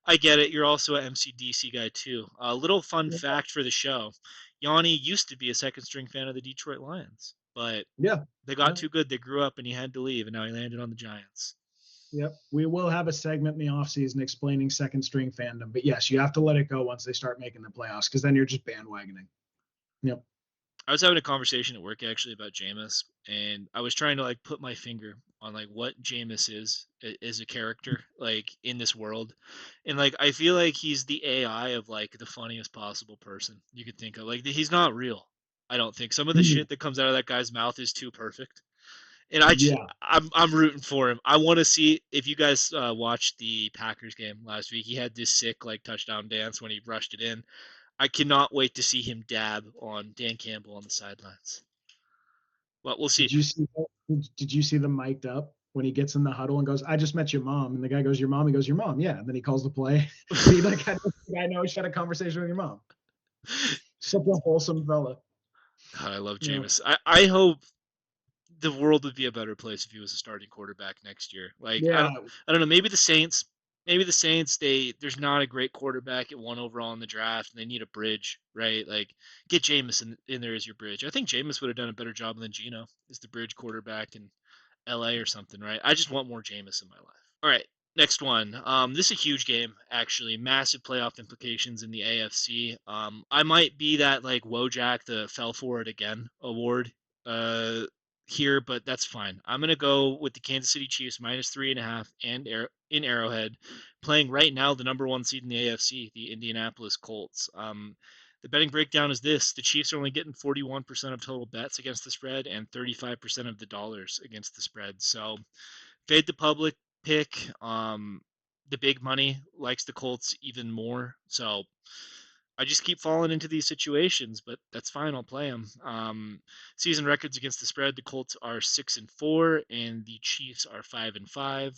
I get it. You're also an MCDC guy too. A little fun fact for the show: Yanni used to be a second string fan of the Detroit Lions, but Yeah. they got Yeah. too good. They grew up, and he had to leave, and now he landed on the Giants. Yep. We will have a segment in the offseason explaining second string fandom. But yes, you have to let it go once they start making the playoffs because then you're just bandwagoning. Yep. I was having a conversation at work actually about Jameis, and I was trying to like put my finger on like what Jameis is a character like in this world, and like I feel like he's the AI of like the funniest possible person you could think of. Like he's not real. I don't think some of the Mhm. shit that comes out of that guy's mouth is too perfect, and Yeah. I'm rooting for him. I want to see if you guys watched the Packers game last week. He had this sick like touchdown dance when he rushed it in. I cannot wait to see him dab on Dan Campbell on the sidelines. But we'll see. Did you see did you see them mic'd up when he gets in the huddle and goes, I just met your mom? And the guy goes, your mom? He goes, your mom, yeah. And then he calls the play. And he like had the guy know he had a conversation with your mom. Such a wholesome fella. God, I love Yeah. Jameis. I hope the world would be a better place if he was a starting quarterback next year. Like Yeah. I don't know, maybe the Saints there's not a great quarterback at one overall in the draft and they need a bridge, right? Like get Jameis in there as your bridge. I think Jameis would have done a better job than Geno as the bridge quarterback in LA or something, right? I just want more Jameis in my life. All right, next one. This is a huge game, actually. Massive playoff implications in the AFC. I might be that like Wojak the fell for it again award uh, here, but that's fine. I'm gonna go with the Kansas City Chiefs -3.5 and in Arrowhead, playing right now the number one seed in the AFC, the Indianapolis Colts. The betting breakdown is this: the Chiefs are only getting 41% of total bets against the spread and 35% of the dollars against the spread. So fade the public pick. The big money likes the Colts even more. So I just keep falling into these situations, but that's fine. I'll play them. Season records against the spread: the Colts are 6-4, and the Chiefs are 5-5.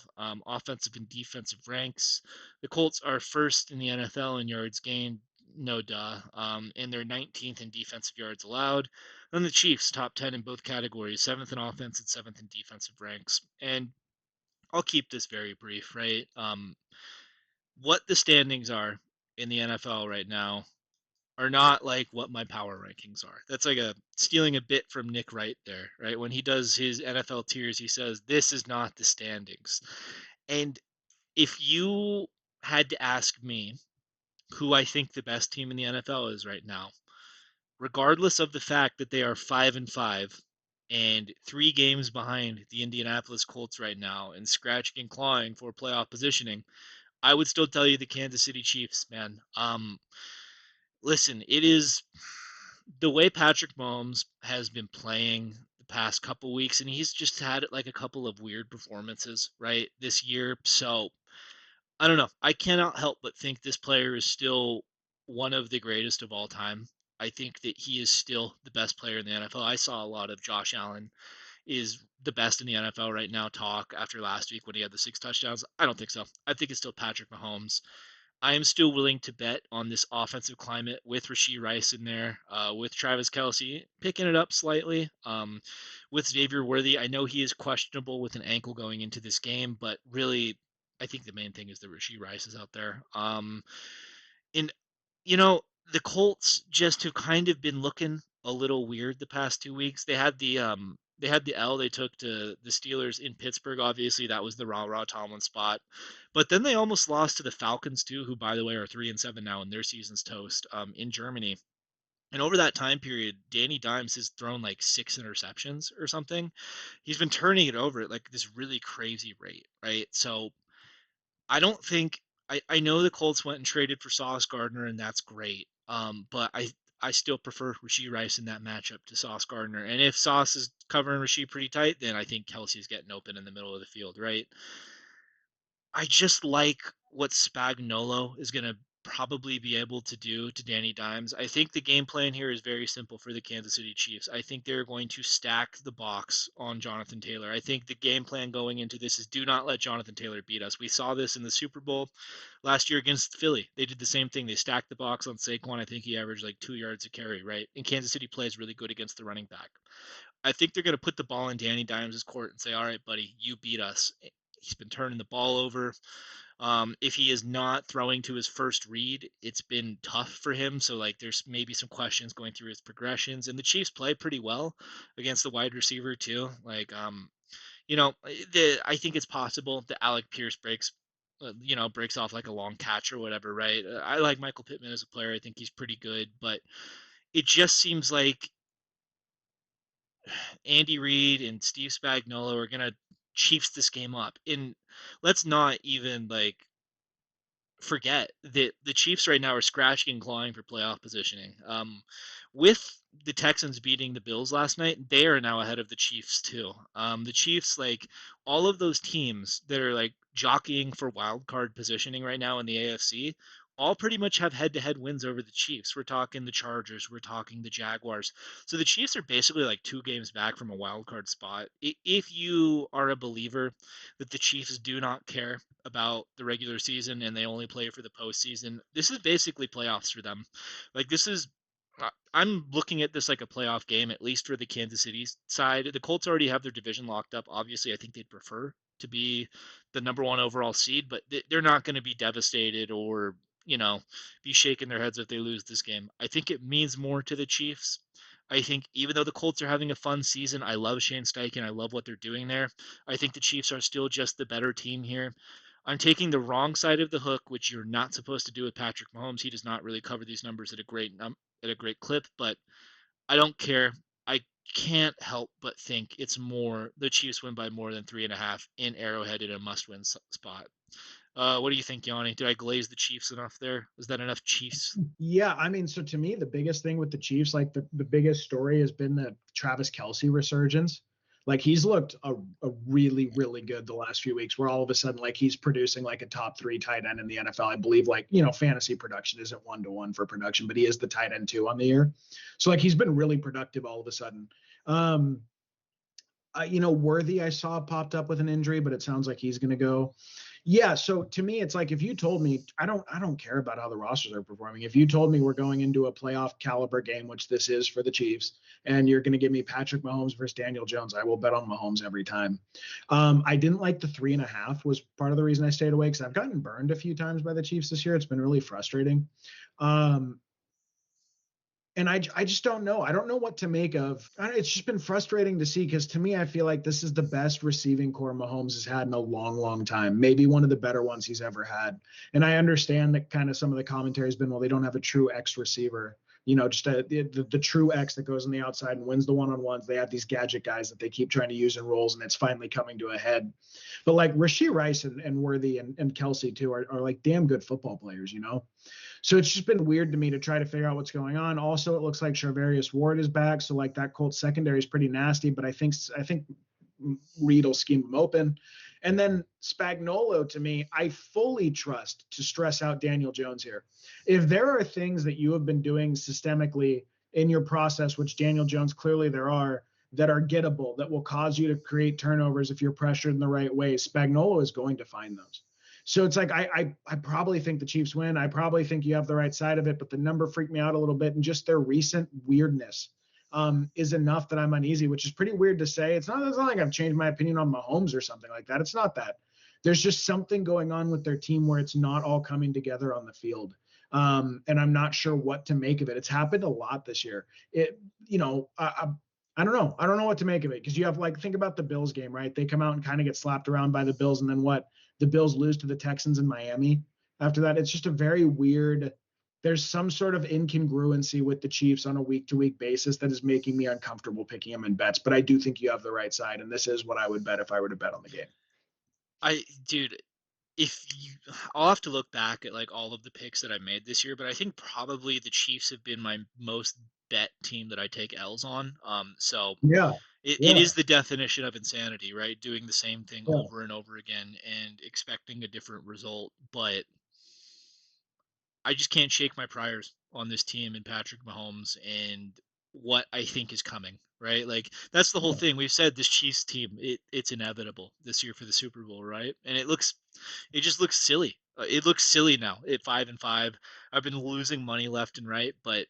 Offensive and defensive ranks: the Colts are first in the NFL in yards gained, no duh, and they're 19th in defensive yards allowed. Then the Chiefs top 10 in both categories, seventh in offense and seventh in defensive ranks. And I'll keep this very brief, right? What the standings are in the NFL right now are not like what my power rankings are. That's like a stealing a bit from Nick Wright there, right? When he does his NFL tiers, he says this is not the standings. And if you had to ask me who I think the best team in the NFL is right now, regardless of the fact that they are 5-5 and 3 games behind the Indianapolis Colts right now and scratching and clawing for playoff positioning, I would still tell you the Kansas City Chiefs, man. Listen, it is the way Patrick Mahomes has been playing the past couple weeks, and he's just had like a couple of weird performances, right, this year. So I don't know. I cannot help but think this player is still one of the greatest of all time. I think that he is still the best player in the NFL. I saw a lot of Josh Allen is the best in the NFL right now talk after last week when he had the 6 touchdowns. I don't think so. I think it's still Patrick Mahomes. I am still willing to bet on this offensive climate with Rashee Rice in there, with Travis Kelsey picking it up slightly, with Xavier Worthy. I know he is questionable with an ankle going into this game, but really, I think the main thing is that Rashee Rice is out there. And you know, the Colts just have kind of been looking a little weird the past 2 weeks. They had the L they took to the Steelers in Pittsburgh. Obviously, that was the rah Tomlin spot. But then they almost lost to the Falcons too, who by the way are 3-7 now and their season's toast in Germany. And over that time period, Danny Dimes has thrown like 6 interceptions or something. He's been turning it over at like this really crazy rate, right? So I don't think I know the Colts went and traded for Sauce Gardner, and that's great. But I still prefer Rasheed Rice in that matchup to Sauce Gardner. And if Sauce is covering Rasheed pretty tight, then I think Kelsey's getting open in the middle of the field, right? I just like what Spagnuolo is going to probably be able to do to Danny Dimes. I think the game plan here is very simple for the Kansas City Chiefs. I think they're going to stack the box on Jonathan Taylor. I think the game plan going into this is do not let Jonathan Taylor beat us. We saw this in the Super Bowl last year against Philly. They did the same thing. They stacked the box on Saquon. I think he averaged like 2 yards a carry, right? And Kansas City plays really good against the running back. I think they're going to put the ball in Danny Dimes' court and say, all right, buddy, you beat us. He's been turning the ball over. If he is not throwing to his first read, it's been tough for him. So like there's maybe some questions going through his progressions. And the Chiefs play pretty well against the wide receiver too. Like I think it's possible that Alec Pierce breaks off like a long catch or whatever, right? I like Michael Pittman as a player. I think he's pretty good, but it just seems like Andy Reid and Steve Spagnuolo are gonna Chiefs this game up. And let's not even like forget that the Chiefs right now are scratching and clawing for playoff positioning. With the Texans beating the Bills last night, they are now ahead of the Chiefs too. The Chiefs, like all of those teams that are like jockeying for wild card positioning right now in the AFC, all pretty much have head-to-head wins over the Chiefs. We're talking the Chargers, we're talking the Jaguars. So the Chiefs are basically like 2 games back from a wild card spot. If you are a believer that the Chiefs do not care about the regular season and they only play for the postseason, this is basically playoffs for them. Like this is I'm looking at this like a playoff game, at least for the Kansas City side. The Colts already have their division locked up. Obviously, I think they'd prefer to be the number one overall seed, but they're not going to be devastated or, be shaking their heads if they lose this game. I think it means more to the Chiefs. I think even though the Colts are having a fun season, I love Shane Steichen. I love what they're doing there. I think the Chiefs are still just the better team here. I'm taking the wrong side of the hook, which you're not supposed to do with Patrick Mahomes. He does not really cover these numbers at a great clip, but I don't care. I can't help but think it's more the Chiefs win by more than 3.5 in Arrowhead in a must-win spot. What do you think, Yanni? Did I glaze the Chiefs enough there? Was that enough Chiefs? Yeah, I mean, so to me, the biggest thing with the Chiefs, like the biggest story has been the Travis Kelsey resurgence. Like he's looked a really, really good the last few weeks where all of a sudden, like he's producing like a top 3 tight end in the NFL. I believe like, fantasy production isn't 1-to-1 for production, but he is the tight end 2 on the year. So like he's been really productive all of a sudden. Worthy I saw popped up with an injury, but it sounds like he's going to go. Yeah, so to me, it's like if you told me, I don't care about how the rosters are performing. If you told me we're going into a playoff caliber game, which this is for the Chiefs, and you're going to give me Patrick Mahomes versus Daniel Jones, I will bet on Mahomes every time. I didn't like the 3.5 was part of the reason I stayed away because I've gotten burned a few times by the Chiefs this year. It's been really frustrating. And I just don't know. I don't know what to make of. It's just been frustrating to see because to me, I feel like this is the best receiving core Mahomes has had in a long, long time. Maybe one of the better ones he's ever had. And I understand that kind of some of the commentary has been, well, they don't have a true X receiver. just the true X that goes on the outside and wins the one-on-ones. They have these gadget guys that they keep trying to use in roles, and it's finally coming to a head. But like Rashee Rice and Worthy and Kelsey too are like damn good football players, So it's just been weird to me to try to figure out what's going on. Also, it looks like Charvarius Ward is back, so like that Colts secondary is pretty nasty. But I think Reed will scheme him open. And then Spagnuolo, to me, I fully trust to stress out Daniel Jones here. If there are things that you have been doing systemically in your process, which Daniel Jones clearly there are, that are gettable, that will cause you to create turnovers if you're pressured in the right way, Spagnuolo is going to find those. So it's like I probably think the Chiefs win. I probably think you have the right side of it, but the number freaked me out a little bit, and just their recent weirdness is enough that I'm uneasy, which is pretty weird to say. It's not like I've changed my opinion on Mahomes or something like that. It's not that. There's just something going on with their team where it's not all coming together on the field. And I'm not sure what to make of it. It's happened a lot this year. I don't know. I don't know what to make of it, because you have, like, think about the Bills game, right? They come out and kind of get slapped around by the Bills, and then what? The Bills lose to the Texans in Miami. After that, it's just a very weird. There's some sort of incongruency with the Chiefs on a week-to-week basis that is making me uncomfortable picking them in bets. But I do think you have the right side, and this is what I would bet if I were to bet on the game. Dude, if you, I'll have to look back at like all of the picks that I made this year, but I think probably the Chiefs have been my most bet team that I take L's on. So Yeah, it yeah, is the definition of insanity, right? Doing the same thing yeah. over and over again and expecting a different result. But I just can't shake my priors on this team and Patrick Mahomes and what I think is coming, right? Like that's the whole Yeah. thing. We've said this Chiefs team, it's inevitable this year for the Super Bowl, right? And it just looks silly. It looks silly now at 5-5. I've been losing money left and right, but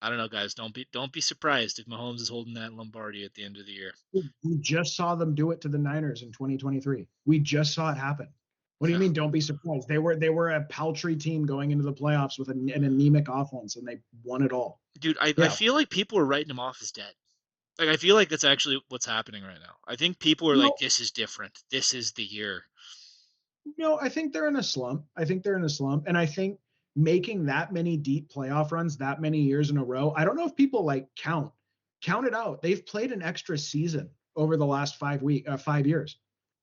I don't know, guys. Don't be surprised if Mahomes is holding that Lombardi at the end of the year. We just saw them do it to the Niners in 2023. We just saw it happen. What do you Yeah. mean? Don't be surprised. They were a paltry team going into the playoffs with an anemic offense, and they won it all. Dude, I Yeah. feel like people are writing him off as dead. Like I feel like that's actually what's happening right now. I think people are like, No, this is different. This is the year. no, I think they're in a slump. I think they're in a slump. And I think making that many deep playoff runs that many years in a row, I don't know if people like count it out. They've played an extra season over the last 5 years.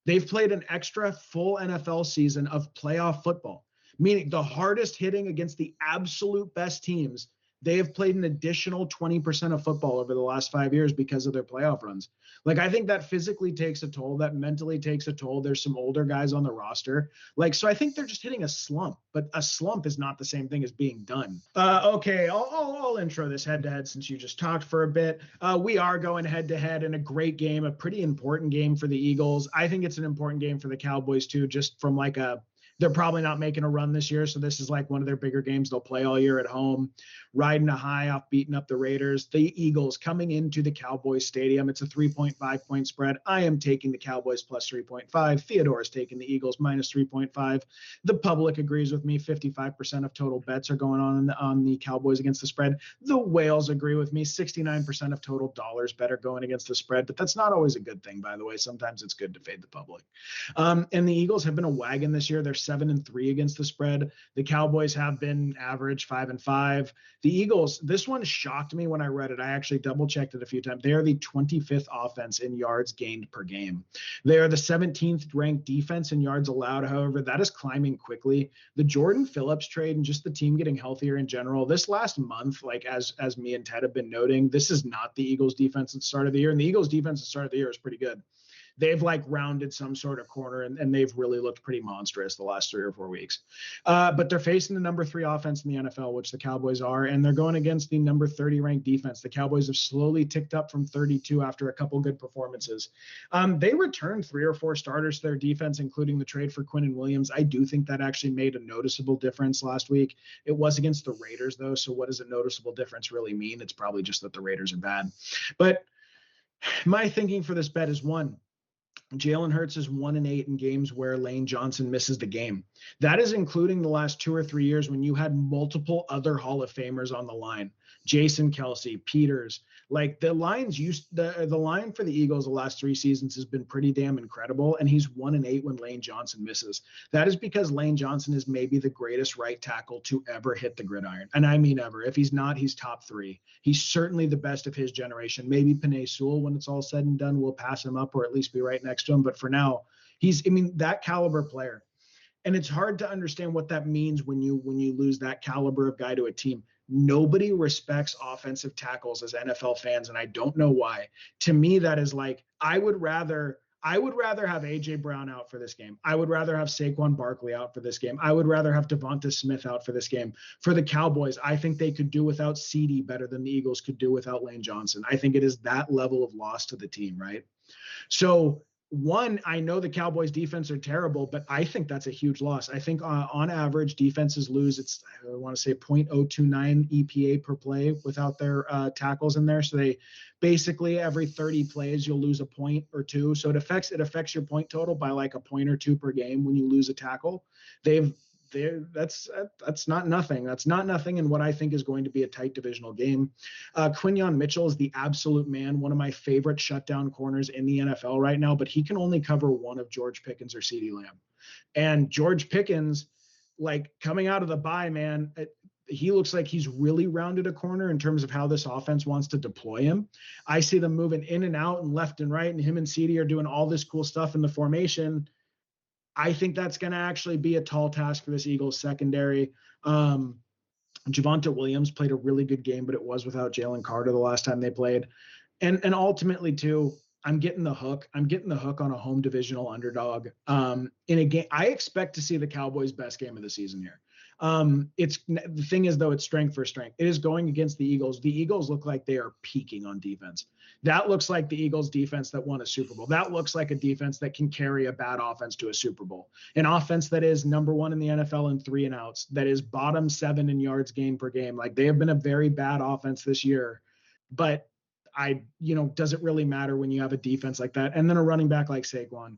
They've played an extra full NFL season of playoff football, meaning the hardest hitting against the absolute best teams. They have played an additional 20% of football over the last 5 years because of their playoff runs. Like, I think that physically takes a toll, that mentally takes a toll. There's some older guys on the roster. Like, so I think they're just hitting a slump, but a slump is not the same thing as being done. Okay, I'll intro this head to head since you just talked for a bit. We are going head to head in a great game, a pretty important game for the Eagles. I think it's an important game for the Cowboys too, just from like they're probably not making a run this year. So this is like one of their bigger games they'll play all year at home, riding a high off beating up the Raiders. The Eagles coming into the Cowboys stadium. It's a 3.5 point spread. I am taking the Cowboys plus 3.5. Theodore is taking the Eagles minus 3.5. The public agrees with me. 55% of total bets are going on the Cowboys against the spread. The whales agree with me. 69% of total dollars bet are going against the spread, but that's not always a good thing, by the way. Sometimes it's good to fade the public. And the Eagles have been a wagon this year. They're 7-3 against the spread. The Cowboys have been average 5-5. The Eagles, this one shocked me when I read it. I actually double checked it a few times. They are the 25th offense in yards gained per game. They are the 17th ranked defense in yards allowed. However, that is climbing quickly. The Jordan Phillips trade and just the team getting healthier in general. This last month, like as me and Ted have been noting, this is not the Eagles defense at the start of the year. And the Eagles defense at the start of the year is pretty good. They've like rounded some sort of corner, and they've really looked pretty monstrous the last 3 or 4 weeks. But they're facing the number 3 offense in the NFL, which the Cowboys are, and they're going against the number 30 ranked defense. The Cowboys have slowly ticked up from 32 after a couple good performances. They returned 3 or 4 starters to their defense, including the trade for Quinnen Williams. I do think that actually made a noticeable difference last week. It was against the Raiders, though, so what does a noticeable difference really mean? It's probably just that the Raiders are bad. But my thinking for this bet is, one, Jalen Hurts is 1-8 in games where Lane Johnson misses the game. That is including the last 2 or 3 years when you had multiple other Hall of Famers on the line. Jason Kelsey, Peters. Like the line for the Eagles the last 3 seasons has been pretty damn incredible, and he's 1-8 when Lane Johnson misses. That is because Lane Johnson is maybe the greatest right tackle to ever hit the gridiron, and I mean ever. If he's not, he's top three. He's certainly the best of his generation. Maybe Penei Sewell, when it's all said and done, will pass him up or at least be right next to him. But for now, I mean, that caliber player. And it's hard to understand what that means when you lose that caliber of guy to a team. Nobody respects offensive tackles as NFL fans, and I don't know why. To me, that is like I would rather have AJ Brown out for this game. I would rather have Saquon Barkley out for this game. I would rather have Devonta Smith out for this game. For the Cowboys, I think they could do without CD better than the Eagles could do without Lane Johnson. I think it is that level of loss to the team, right? So one, I know the Cowboys defense are terrible, but I think that's a huge loss. I think on average defenses lose, I want to say 0.029 EPA per play without their tackles in there. So they basically every 30 plays, you'll lose a point or two. So it affects your point total by like a point or two per game when you lose a tackle. They've that's not nothing. That's not nothing in what I think is going to be a tight divisional game. Quinyon Mitchell is the absolute man, one of my favorite shutdown corners in the NFL right now, but he can only cover one of George Pickens or CeeDee Lamb. And George Pickens, like coming out of the bye, man, he looks like he's really rounded a corner in terms of how this offense wants to deploy him. I see them moving in and out and left and right, and him and CeeDee are doing all this cool stuff in the formation. I think that's going to actually be a tall task for this Eagles secondary. Javonte Williams played a really good game, but it was without Jalen Carter the last time they played. And ultimately, too, I'm getting the hook. I'm getting the hook on a home divisional underdog in a game. I expect to see the Cowboys' best game of the season here. It's the thing is though, it's strength for strength. It is going against the Eagles. The Eagles look like they are peaking on defense. That looks like the Eagles defense that won a Super Bowl. That looks like a defense that can carry a bad offense to a Super Bowl. An offense that is number one in the NFL in 3 and outs, that is bottom 7 in yards gained per game. Like they have been a very bad offense this year, but does it really matter when you have a defense like that? And then a running back like Saquon.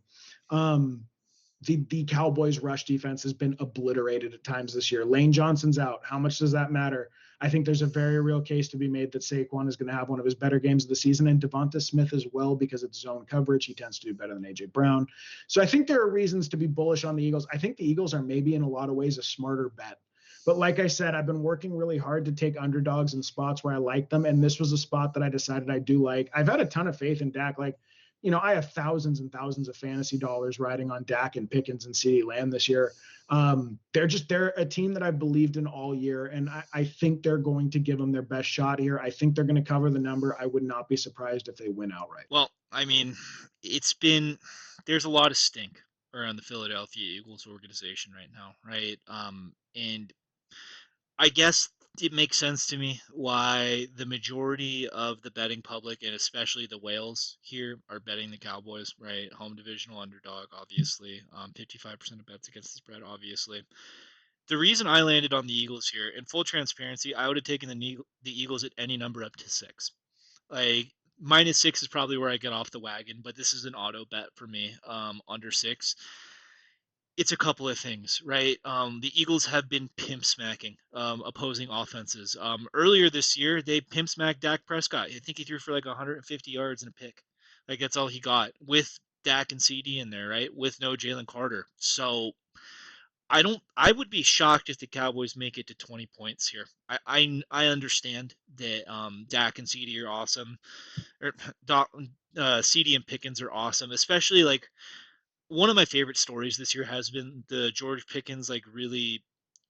The Cowboys rush defense has been obliterated at times this year. Lane Johnson's out. How much does that matter? I think there's a very real case to be made that Saquon is going to have one of his better games of the season, and Devonta Smith as well, because it's zone coverage. He tends to do better than AJ Brown. So I think there are reasons to be bullish on the Eagles. I think the Eagles are maybe in a lot of ways a smarter bet. But like I said, I've been working really hard to take underdogs in spots where I like them, and this was a spot that I decided I do like. I've had a ton of faith in Dak. I have thousands and thousands of fantasy dollars riding on Dak and Pickens and CeeDee Lamb this year. They're a team that I've believed in all year, and I think they're going to give them their best shot here. I think they're going to cover the number. I would not be surprised if they win outright. Well, I mean, there's a lot of stink around the Philadelphia Eagles organization right now, right? And I guess it makes sense to me why the majority of the betting public, and especially the whales here, are betting the Cowboys, right? Home divisional underdog, obviously. 55% of bets against the spread, obviously. The reason I landed on the Eagles here, in full transparency, I would have taken the Eagles at any number up to 6. Like, -6 is probably where I get off the wagon, but this is an auto bet for me, under 6. It's a couple of things, right? The Eagles have been pimp smacking opposing offenses. Earlier this year, they pimp smacked Dak Prescott. I think he threw for like 150 yards and a pick. Like that's all he got with Dak and CD in there, right? With no Jalen Carter. So I would be shocked if the Cowboys make it to 20 points here. I understand that Dak and CD are awesome, or CD and Pickens are awesome, especially like one of my favorite stories this year has been the George Pickens like really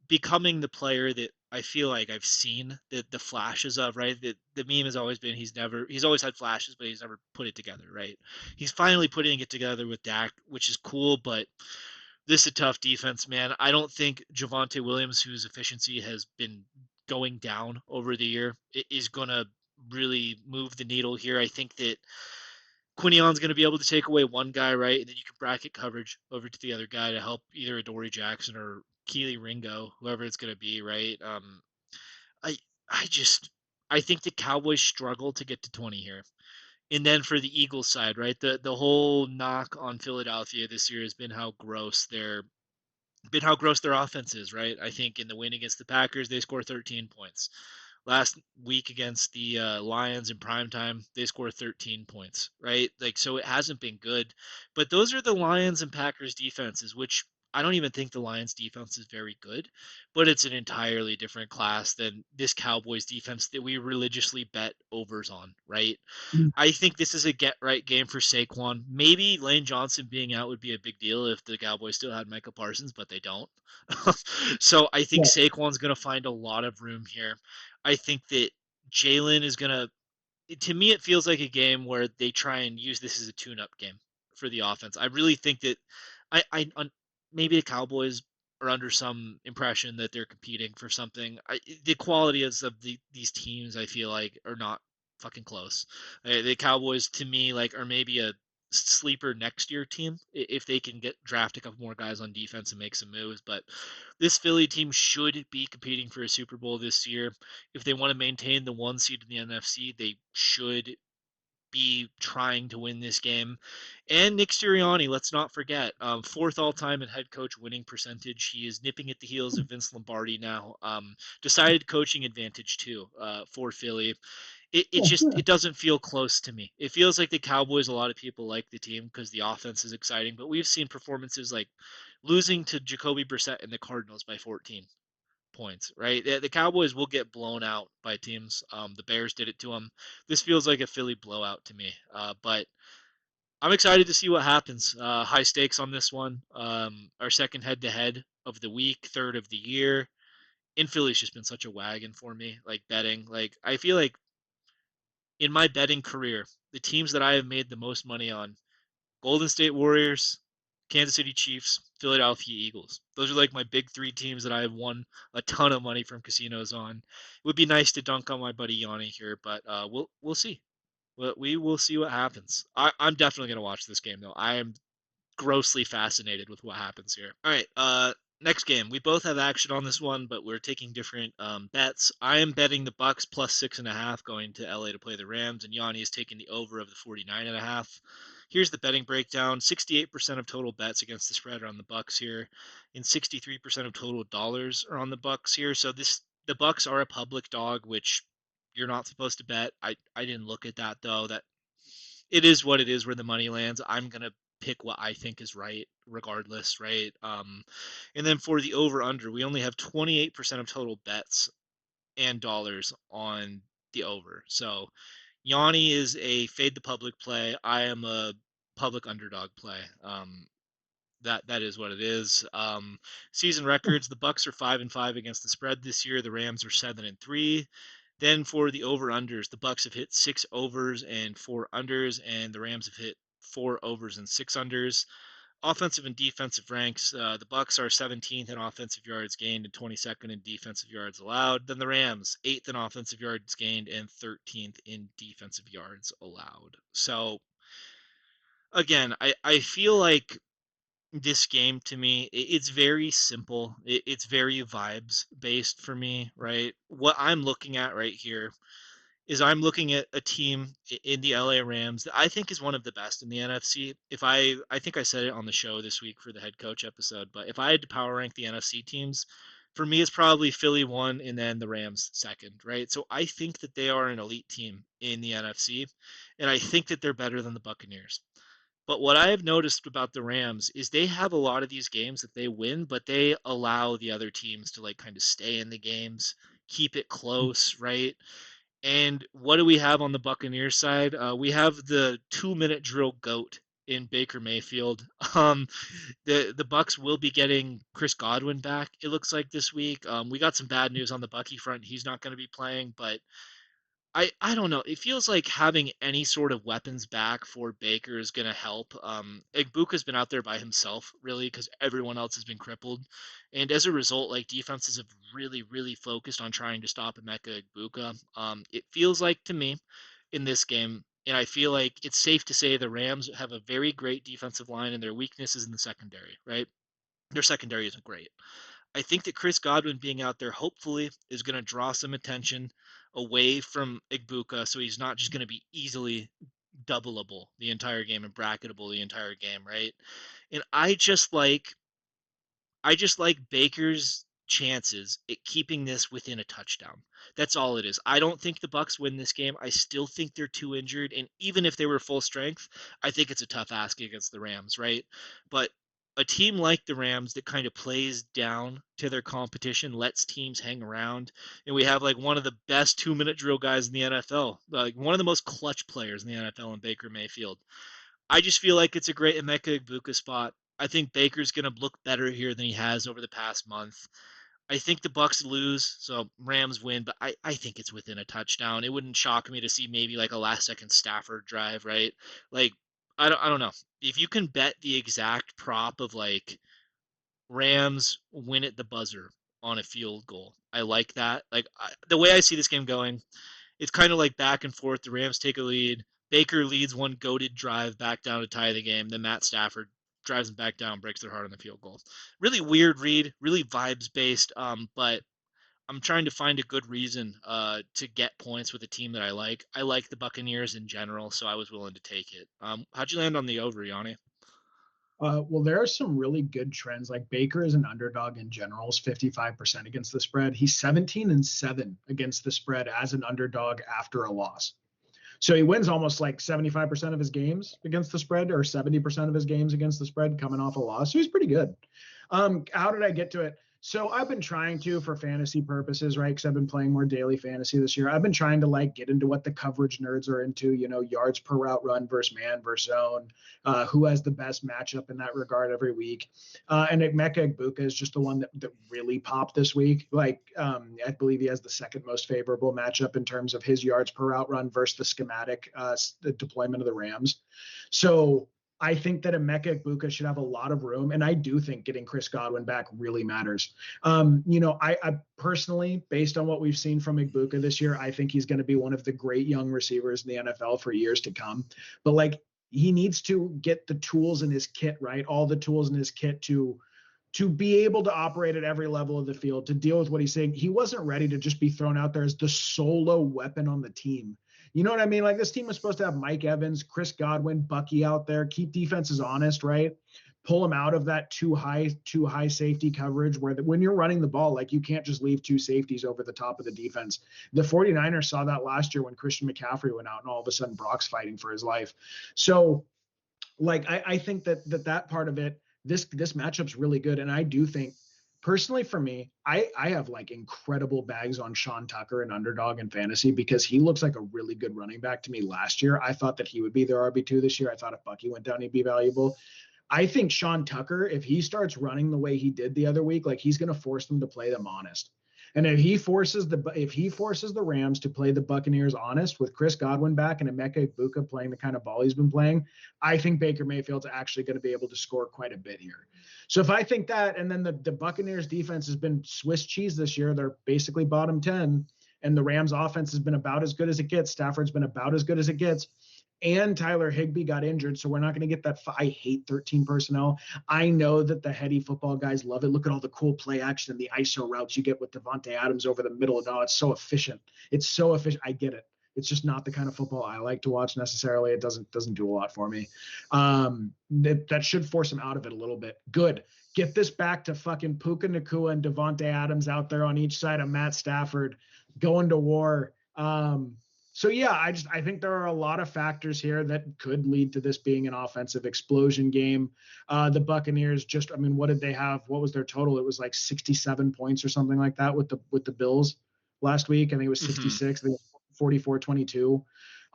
becoming the player that I feel like I've seen the flashes of, right? The meme has always been he's always had flashes, but he's never put it together, right? He's finally putting it together with Dak, which is cool, but this is a tough defense, man. I don't think Javonte Williams, whose efficiency has been going down over the year, is gonna really move the needle here. I think that Quinion's going to be able to take away one guy, right? And then you can bracket coverage over to the other guy to help either Adoree Jackson or Keely Ringo, whoever it's going to be, right? I I just I think the Cowboys struggle to get to 20 here. And then for the Eagles side, right? The whole knock on Philadelphia this year has been how gross their offense is, right? I think in the win against the Packers, they score 13 points. Last week against the Lions in primetime, they scored 13 points, right? Like, so it hasn't been good. But those are the Lions and Packers defenses, which I don't even think the Lions defense is very good, but it's an entirely different class than this Cowboys defense that we religiously bet overs on, right? I think this is a get right game for Saquon. Maybe Lane Johnson being out would be a big deal if the Cowboys still had Michael Parsons, but they don't. So I think Yeah. Saquon's going to find a lot of room here. I think that Jalen is going to me, it feels like a game where they try and use this as a tune-up game for the offense. I really think that maybe the Cowboys are under some impression that they're competing for something. The quality of these teams, I feel like, are not fucking close. The Cowboys, to me, like, are maybe a sleeper next year team if they can get draft a couple more guys on defense and make some moves. But this Philly team should be competing for a Super Bowl this year. If they want to maintain the one seed in the NFC, they should be trying to win this game. And Nick Sirianni, let's not forget, fourth all time in head coach winning percentage. He is nipping at the heels of Vince Lombardi now. Decided coaching advantage too for Philly. It just it doesn't feel close to me. It feels like the Cowboys. A lot of people like the team because the offense is exciting, but we've seen performances like losing to Jacoby Brissett and the Cardinals by 14 points, right? The Cowboys will get blown out by teams. The Bears did it to them. This feels like a Philly blowout to me, but I'm excited to see what happens. High stakes on this one. Our second head-to-head of the week, third of the year. In Philly's just been such a wagon for me, like betting. Like I feel like in my betting career, the teams that I have made the most money on: Golden State Warriors, Kansas City Chiefs, Philadelphia Eagles. Those are like my big three teams that I have won a ton of money from casinos on. It would be nice to dunk on my buddy Yanni here, but we'll see. We will see what happens. I'm definitely gonna watch this game though. I am grossly fascinated with what happens here. All right, next game. We both have action on this one, but we're taking different bets. I am betting the Bucks plus 6.5 going to LA to play the Rams, and Yanni is taking the over of the 49.5. Here's the betting breakdown: 68% of total bets against the spread are on the Bucks here, and 63% of total dollars are on the Bucks here. So the Bucks are a public dog, which you're not supposed to bet. I didn't look at that though. That it is what it is where the money lands. I'm gonna pick what I think is right, regardless, right? And then for the over under, we only have 28% of total bets and dollars on the over. So Yanni is a fade the public play. I am a public underdog play. That is what it is. Season records: the Bucks are 5-5 against the spread this year. The Rams are 7-3. Then for the over unders, the Bucks have hit 6 overs and 4 unders, and the Rams have hit 4 overs and 6 unders. Offensive and defensive ranks: the Bucks are 17th in offensive yards gained and 22nd in defensive yards allowed. Then the Rams 8th in offensive yards gained and 13th in defensive yards allowed. So again, I feel like this game to me, it's very simple. It's very vibes based for me, right? What I'm looking at right here is I'm looking at a team in the LA Rams that I think is one of the best in the NFC. If I think I said it on the show this week for the head coach episode, but if I had to power rank the NFC teams, for me it's probably Philly one and then the Rams second, right? So I think that they are an elite team in the NFC, and I think that they're better than the Buccaneers. But what I have noticed about the Rams is they have a lot of these games that they win, but they allow the other teams to like kind of stay in the games, keep it close, right? And what do we have on the Buccaneers side? We have the 2 minute drill goat in Baker Mayfield. Um, the Bucks will be getting Chris Godwin back. It looks like this week. We got some bad news on the Bucky front. He's not going to be playing, but I don't know. It feels like having any sort of weapons back for Baker is going to help. Igbuka's been out there by himself, really, because everyone else has been crippled. And as a result, like defenses have really focused on trying to stop Emeka Igbuka. It feels like to me in this game, and I feel like it's safe to say the Rams have a very great defensive line and their weakness is in the secondary, right? Their secondary isn't great. I think that Chris Godwin being out there hopefully is going to draw some attention away from Igbuka, so he's not just going to be easily doubleable the entire game and bracketable the entire game, right? And I just like Baker's chances at keeping this within a touchdown. That's all it is. I don't think the Bucks win this game. I still think they're too injured, and even if they were full strength, I think it's a tough ask against the Rams, right? But a team like the Rams that kind of plays down to their competition, lets teams hang around, and we have like one of the best 2-minute drill guys in the NFL, like one of the most clutch players in the NFL in Baker Mayfield. I just feel like it's a great Emeka Egbuka spot. I think Baker's going to look better here than he has over the past month. I think the Bucks lose, so Rams win, but I think it's within a touchdown. It wouldn't shock me to see maybe like a last second Stafford drive, right? Like I don't know. If you can bet the exact prop of like Rams win at the buzzer on a field goal, I like that. Like the way I see this game going, it's kind of like back and forth. The Rams take a lead. Baker leads one goated drive back down to tie the game. Then Matt Stafford drives them back down, breaks their heart on the field goal. Really weird read, really vibes based. But I'm trying to find a good reason to get points with a team that I like. I like the Buccaneers in general, so I was willing to take it. How'd you land on the over, Yanni? Well, there are some really good trends. Like Baker is an underdog in general, is 55% against the spread. He's 17-7 against the spread as an underdog after a loss. So he wins almost like 75% of his games against the spread, or 70% of his games against the spread coming off a loss. So he's pretty good. How did I get to it? So I've been trying to, for fantasy purposes, right? Because I've been playing more daily fantasy this year. I've been trying to like get into what the coverage nerds are into, yards per route run versus man versus zone, who has the best matchup in that regard every week. And Emeka Egbuka is just the one that really popped this week. Like, I believe he has the second most favorable matchup in terms of his yards per route run versus the schematic the deployment of the Rams. So I think that Emeka Egbuka should have a lot of room, and I do think getting Chris Godwin back really matters. I personally, based on what we've seen from Egbuka this year, I think he's going to be one of the great young receivers in the NFL for years to come. But like, he needs to get the tools in his kit, right? All the tools in his kit to be able to operate at every level of the field, to deal with what he's saying. He wasn't ready to just be thrown out there as the solo weapon on the team. You know what I mean? Like, this team was supposed to have Mike Evans, Chris Godwin, Bucky out there, keep defenses honest, right? Pull them out of that too high safety coverage where when you're running the ball, like, you can't just leave two safeties over the top of the defense. The 49ers saw that last year when Christian McCaffrey went out and all of a sudden Brock's fighting for his life. So like, I think that part of it, this matchup's really good. And I do think, personally for me, I have like incredible bags on Sean Tucker and underdog in fantasy because he looks like a really good running back to me last year. I thought that he would be their RB2 this year. I thought if Bucky went down, he'd be valuable. I think Sean Tucker, if he starts running the way he did the other week, like, he's going to force them to play them honest. And if he forces the Rams to play the Buccaneers honest with Chris Godwin back and Emeka Egbuka playing the kind of ball he's been playing, I think Baker Mayfield's actually going to be able to score quite a bit here. So if I think that, and then the Buccaneers defense has been Swiss cheese this year, they're basically bottom 10, and the Rams offense has been about as good as it gets. Stafford's been about as good as it gets. And Tyler Higbee got injured, so we're not going to get that. I hate 13 personnel. I know that the heady football guys love it. Look at all the cool play action and the ISO routes you get with Devontae Adams over the middle. No, it's so efficient. It's so efficient. I get it. It's just not the kind of football I like to watch necessarily. It doesn't do a lot for me. That should force him out of it a little bit. Good. Get this back to fucking Puka Nacua and Devontae Adams out there on each side of Matt Stafford going to war. So yeah, I think there are a lot of factors here that could lead to this being an offensive explosion game. The Buccaneers what did they have? What was their total? It was like 67 points or something like that with the Bills last week. I think it was Mm-hmm. 66. They 44-22.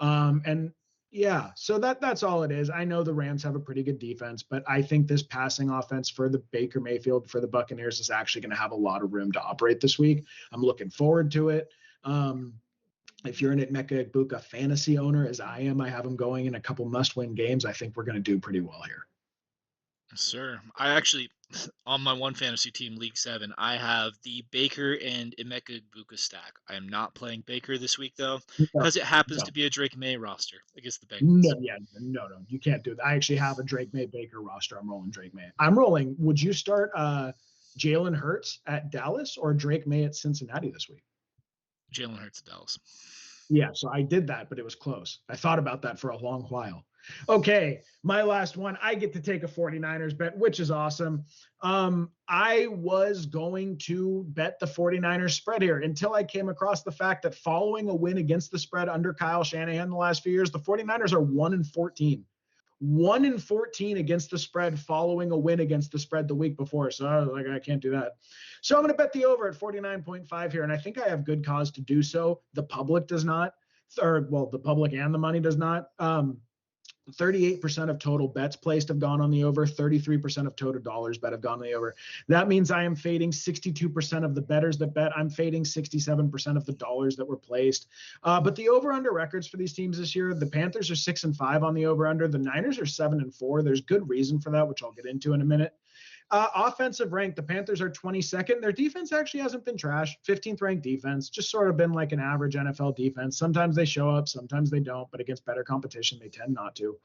And yeah, so that's all it is. I know the Rams have a pretty good defense, but I think this passing offense for the Baker Mayfield for the Buccaneers is actually going to have a lot of room to operate this week. I'm looking forward to it. If you're an Emeka Egbuka fantasy owner, as I am, I have him going in a couple must-win games. I think we're going to do pretty well here. Sir, I actually, on my one fantasy team, League 7, I have the Baker and Emeka Egbuka stack. I am not playing Baker this week, though, No, because it happens no, to be a Drake May roster against the no, Bengals. yeah, no, you can't do that. I actually have a Drake May Baker roster. I'm rolling Drake May. I'm rolling. Would you start Jalen Hurts at Dallas or Drake May at Cincinnati this week? Jalen Hurts at Dallas. Yeah, so I did that, but it was close. I thought about that for a long while. Okay, my last one. I get to take a 49ers bet, which is awesome. I was going to bet the 49ers spread here until I came across the fact that following a win against the spread under Kyle Shanahan the last few years, the 49ers are 1-14. 1-14 against the spread following a win against the spread the week before. So I was like, I can't do that. So I'm going to bet the over at 49.5 here. And I think I have good cause to do so. The public does not, or well, the public and the money does not. 38% of total bets placed have gone on the over. 33% of total dollars bet have gone on the over. That means I am fading 62% of the bettors that bet. I'm fading 67% of the dollars that were placed. But the over-under records for these teams this year, the Panthers are 6-5 on the over-under. The Niners are 7-4. There's good reason for that, which I'll get into in a minute. Offensive rank, the Panthers are 22nd. Their defense actually hasn't been trash. 15th ranked defense, just sort of been like an average NFL defense. Sometimes they show up, sometimes they don't, but against better competition, they tend not to.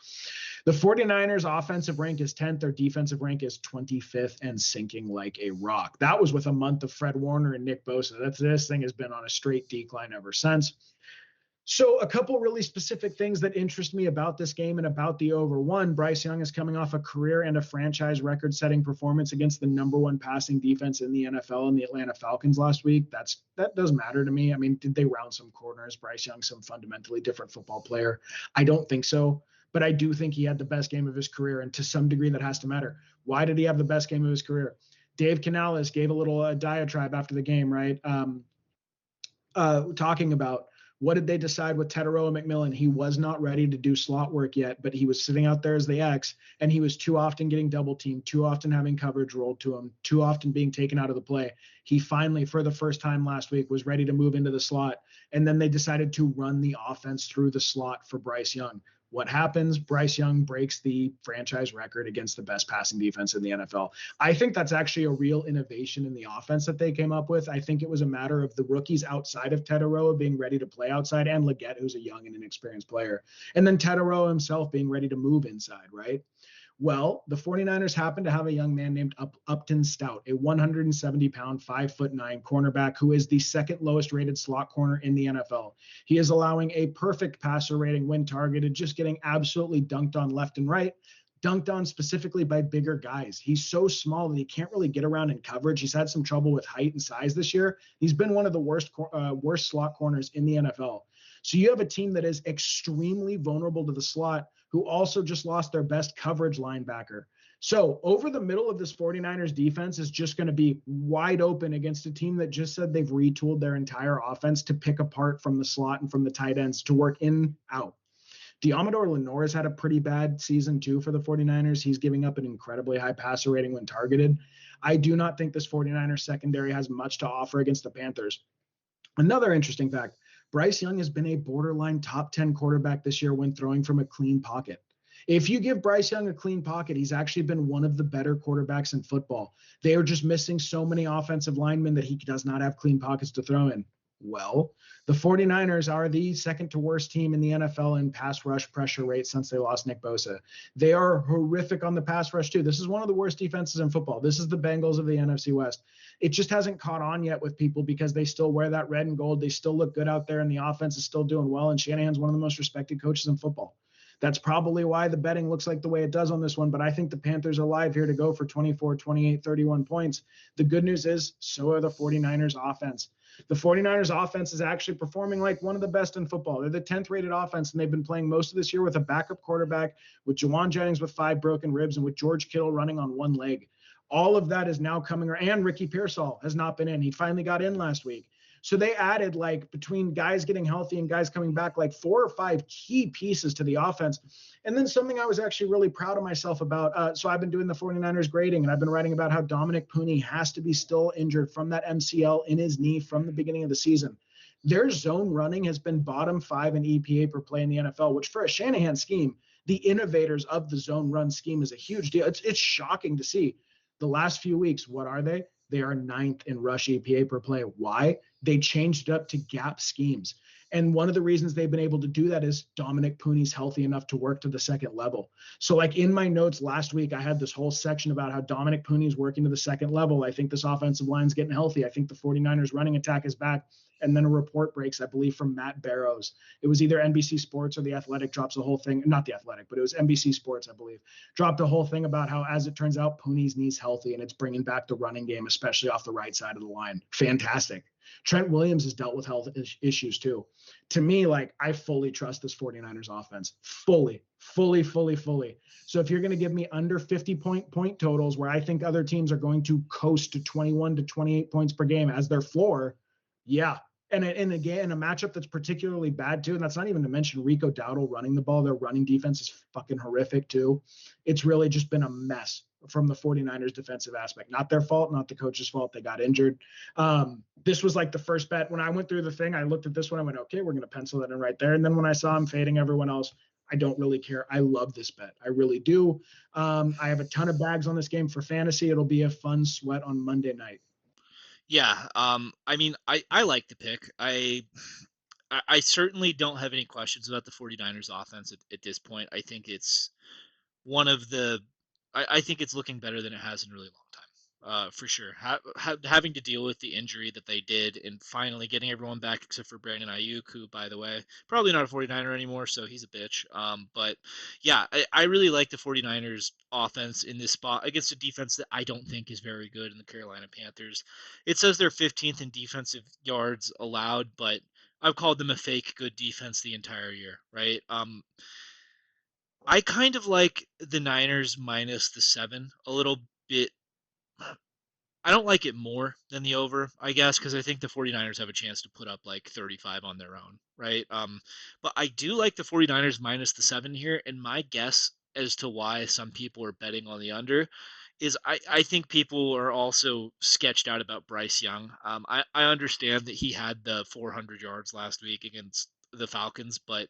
The 49ers offensive rank is 10th. Their defensive rank is 25th and sinking like a rock. That was with a month of Fred Warner and Nick Bosa. This thing has been on a straight decline ever since. So a couple really specific things that interest me about this game and about the over. One, Bryce Young is coming off a career and a franchise record-setting performance against the number one passing defense in the NFL and the Atlanta Falcons last week. That does matter to me. I mean, did they round some corners? Bryce Young, some fundamentally different football player? I don't think so, but I do think he had the best game of his career, and to some degree that has to matter. Why did he have the best game of his career? Dave Canales gave a little diatribe after the game, right? Talking about what did they decide with Teteroa McMillan? He was not ready to do slot work yet, but he was sitting out there as the X, and he was too often getting double teamed, too often having coverage rolled to him, too often being taken out of the play. He finally, for the first time last week, was ready to move into the slot, and then they decided to run the offense through the slot for Bryce Young. What happens? Bryce Young breaks the franchise record against the best passing defense in the NFL. I think that's actually a real innovation in the offense that they came up with. I think it was a matter of the rookies outside of Teteroa being ready to play outside, and Leggett, who's a young and inexperienced player, and then Teteroa himself being ready to move inside, right? Well, the 49ers happen to have a young man named Upton Stout, a 170-pound, 5'9" cornerback who is the second lowest rated slot corner in the NFL. He is allowing a perfect passer rating when targeted, just getting absolutely dunked on left and right, dunked on specifically by bigger guys. He's so small that he can't really get around in coverage. He's had some trouble with height and size this year. He's been one of the worst slot corners in the NFL. So you have a team that is extremely vulnerable to the slot, who also just lost their best coverage linebacker. So over the middle of this 49ers defense is just going to be wide open against a team that just said they've retooled their entire offense to pick apart from the slot and from the tight ends to work in, out. Diamador Lenore has had a pretty bad season too for the 49ers. He's giving up an incredibly high passer rating when targeted. I do not think this 49ers secondary has much to offer against the Panthers. Another interesting fact, Bryce Young has been a borderline top 10 quarterback this year when throwing from a clean pocket. If you give Bryce Young a clean pocket, he's actually been one of the better quarterbacks in football. They are just missing so many offensive linemen that he does not have clean pockets to throw in. Well, the 49ers are the second to worst team in the NFL in pass rush pressure rate since they lost Nick Bosa. They are horrific on the pass rush too. This is one of the worst defenses in football. This is the Bengals of the NFC West. It just hasn't caught on yet with people because they still wear that red and gold. They still look good out there, and the offense is still doing well, and Shanahan's one of the most respected coaches in football. That's probably why the betting looks like the way it does on this one, but I think the Panthers are live here to go for 24, 28, 31 points. The good news is so are the 49ers offense. The 49ers offense is actually performing like one of the best in football. They're the 10th rated offense, and they've been playing most of this year with a backup quarterback, with Jawan Jennings with 5 broken ribs, and with George Kittle running on one leg. All of that is now coming, and Ricky Pearsall has not been in. He finally got in last week. So they added, like, between guys getting healthy and guys coming back, like 4 or 5 key pieces to the offense. And then something I was actually really proud of myself about. So I've been doing the 49ers grading, and I've been writing about how Dominic Pooney has to be still injured from that MCL in his knee from the beginning of the season. Their zone running has been bottom 5 in EPA per play in the NFL, which for a Shanahan scheme, the innovators of the zone run scheme is a huge deal. It's shocking to see. The last few weeks, what are they? They are 9th in rush EPA per play. Why? They changed it up to gap schemes. And one of the reasons they've been able to do that is Dominic Pooney's healthy enough to work to the second level. So, like in my notes last week, I had this whole section about how Dominic Pooney's working to the second level. I think this offensive line's getting healthy. I think the 49ers running attack is back. And then a report breaks, I believe, from Matt Barrows. It was either NBC Sports or The Athletic drops the whole thing. Not The Athletic, but it was NBC Sports, I believe. Dropped the whole thing about how, as it turns out, Pooney's knee's healthy and it's bringing back the running game, especially off the right side of the line. Fantastic. Trent Williams has dealt with health issues too. To me, like, I fully trust this 49ers offense. Fully, fully, fully, fully. So if you're going to give me under 50 point totals where I think other teams are going to coast to 21 to 28 points per game as their floor, yeah. And again, a matchup that's particularly bad too, and that's not even to mention Rico Dowdle running the ball. Their running defense is fucking horrific too. It's really just been a mess from the 49ers defensive aspect. Not their fault, not the coach's fault. They got injured. This was like the first bet. When I went through the thing, I looked at this one. I went, okay, we're going to pencil that in right there. And then when I saw him fading everyone else, I don't really care. I love this bet. I really do. I have a ton of bags on this game for fantasy. It'll be a fun sweat on Monday night. Yeah, I mean, I like the pick. I certainly don't have any questions about the 49ers offense at this point. I think it's one of the I think it's looking better than it has in a really long time. For sure. Having to deal with the injury that they did and finally getting everyone back except for Brandon Ayuk, who, by the way, probably not a 49er anymore, so he's a bitch. But yeah, I really like the 49ers offense in this spot against a defense that I don't think is very good in the Carolina Panthers. It says they're 15th in defensive yards allowed, but I've called them a fake good defense the entire year, right? I kind of like the Niners minus the 7 a little bit. I don't like it more than the over, I guess, because I think the 49ers have a chance to put up like 35 on their own, right? But I do like the 49ers minus the 7 here, and my guess as to why some people are betting on the under is I think people are also sketched out about Bryce Young. I understand that he had the 400 yards last week against the Falcons, but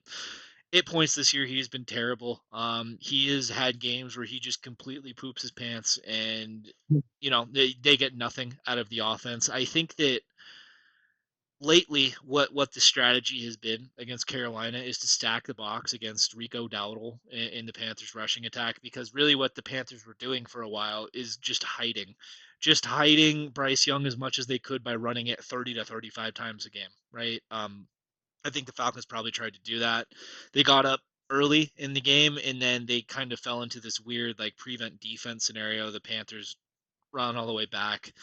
at points this year he's been terrible. He has had games where he just completely poops his pants, and they get nothing out of the offense. I think that lately what the strategy has been against Carolina is to stack the box against Rico Dowdle in the Panthers rushing attack, because really what the Panthers were doing for a while is just hiding Bryce Young as much as they could by running it 30 to 35 times a game, right? I think the Falcons probably tried to do that. They got up early in the game, and then they kind of fell into this weird like prevent defense scenario. The Panthers run all the way back.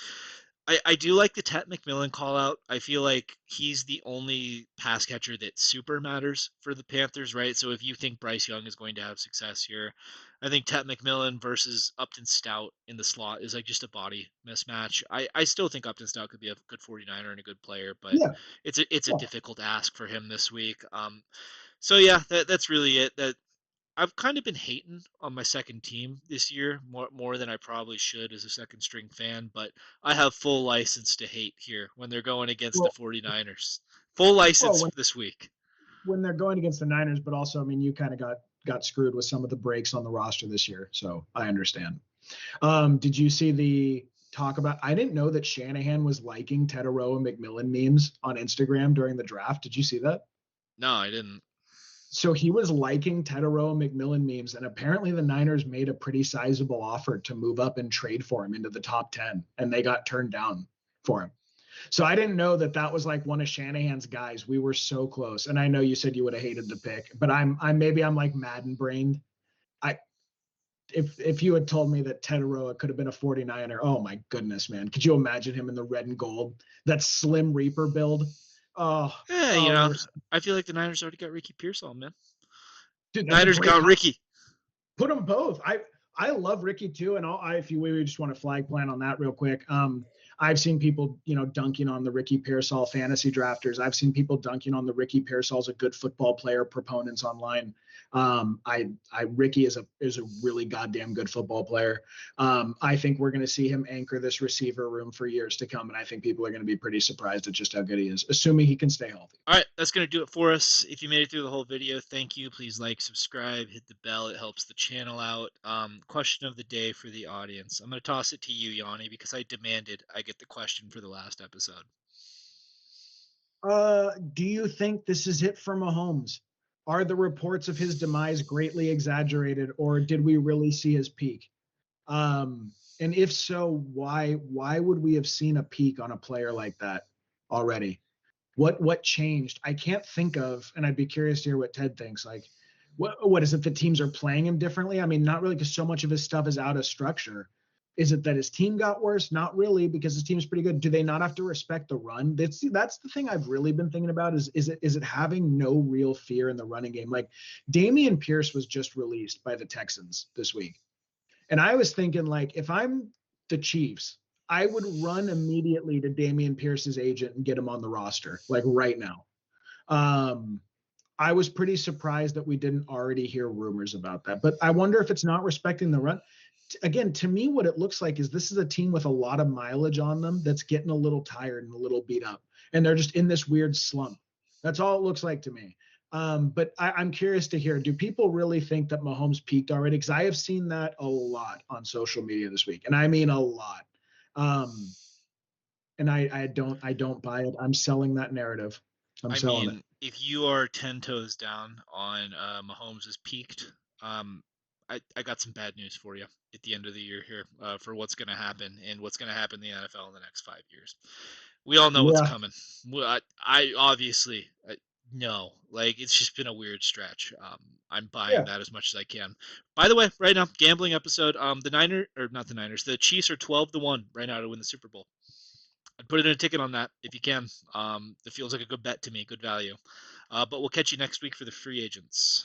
I do like the Tet McMillan call out. I feel like he's the only pass catcher that super matters for the Panthers, right? So if you think Bryce Young is going to have success here, I think Tet McMillan versus Upton Stout in the slot is like just a body mismatch. I still think Upton Stout could be a good 49er and a good player, but Yeah. it's a Yeah. difficult ask for him this week. So yeah, that's really it. That I've kind of been hating on my second team this year more than I probably should as a second string fan, but I have full license to hate here when they're going against the Well, 49ers. Full well, license this week. when they're going against the Niners, but also, I mean, you kind of got screwed with some of the breaks on the roster this year, so I understand. Did you see the talk about? I didn't know that Shanahan was liking Tedero and McMillan memes on Instagram during the draft. Did you see that? No, I didn't. So he was liking Tedero and McMillan memes, and apparently the Niners made a pretty sizable offer to move up and trade for him into the top 10, and they got turned down for him. So I didn't know that that was like one of Shanahan's guys. We were so close, and I know you said you would have hated the pick, but I'm like Madden brained. I if you had told me that Tedoroa could have been a 49er, oh my goodness, man, could you imagine him in the red and gold, that Slim Reaper build? Oh, Yeah, we were, I feel like the Niners already got Ricky Pearsall, man. dude. That's a Niners great got comp. Ricky. Put them both. I love Ricky too, and if you we just want to flag plan on that real quick. I've seen people, dunking on the Ricky Pearsall fantasy drafters. I've seen people dunking on the Ricky Pearsall's a good football player proponents online. Ricky is a really goddamn good football player. I think we're going to see him anchor this receiver room for years to come, and I think people are going to be pretty surprised at just how good he is, assuming he can stay healthy. All right, that's going to do it for us. If you made it through the whole video, thank you. Please like, subscribe, hit the bell. It helps the channel out. Question of the day for the audience. I'm going to toss it to you, Yanni, because I demanded I get the question for the last episode. Do you think this is it for Mahomes? Are the reports of his demise greatly exaggerated, or did we really see his peak? And if so, why would we have seen a peak on a player like that already? What changed? I can't think of, and I'd be curious to hear what Ted thinks. Like, what is it? The teams are playing him differently. I mean, not really, because so much of his stuff is out of structure. Is it that his team got worse? Not really, because his team's pretty good. Do they not have to respect the run? That's the thing I've really been thinking about. Is it having no real fear in the running game? Like, Damian Pierce was just released by the Texans this week, and I was thinking, like, if I'm the Chiefs, I would run immediately to Damian Pierce's agent and get him on the roster, like right now. Um, I was pretty surprised that we didn't already hear rumors about that. But I wonder if it's not respecting the run. Again, to me, what it looks like is this is a team with a lot of mileage on them that's getting a little tired and a little beat up, and they're just in this weird slump. That's all it looks like to me. But I'm curious to hear, do people really think that Mahomes peaked already? Because I have seen that a lot on social media this week, and I mean a lot. Um, and I don't buy it. I'm selling that narrative. I'm I selling it. mean, if you are 10 toes down on Mahomes has peaked, I got some bad news for you at the end of the year here for what's going to happen and what's going to happen in the NFL in the next 5 years. We all know what's Yeah, coming. I obviously no, like it's just been a weird stretch. I'm buying yeah. that as much as I can. By the way, right now, gambling episode. The Niners or not the Niners, the Chiefs are 12-1 right now to win the Super Bowl. I'd put in a ticket on that if you can. It feels like a good bet to me, good value. But we'll catch you next week for the free agents.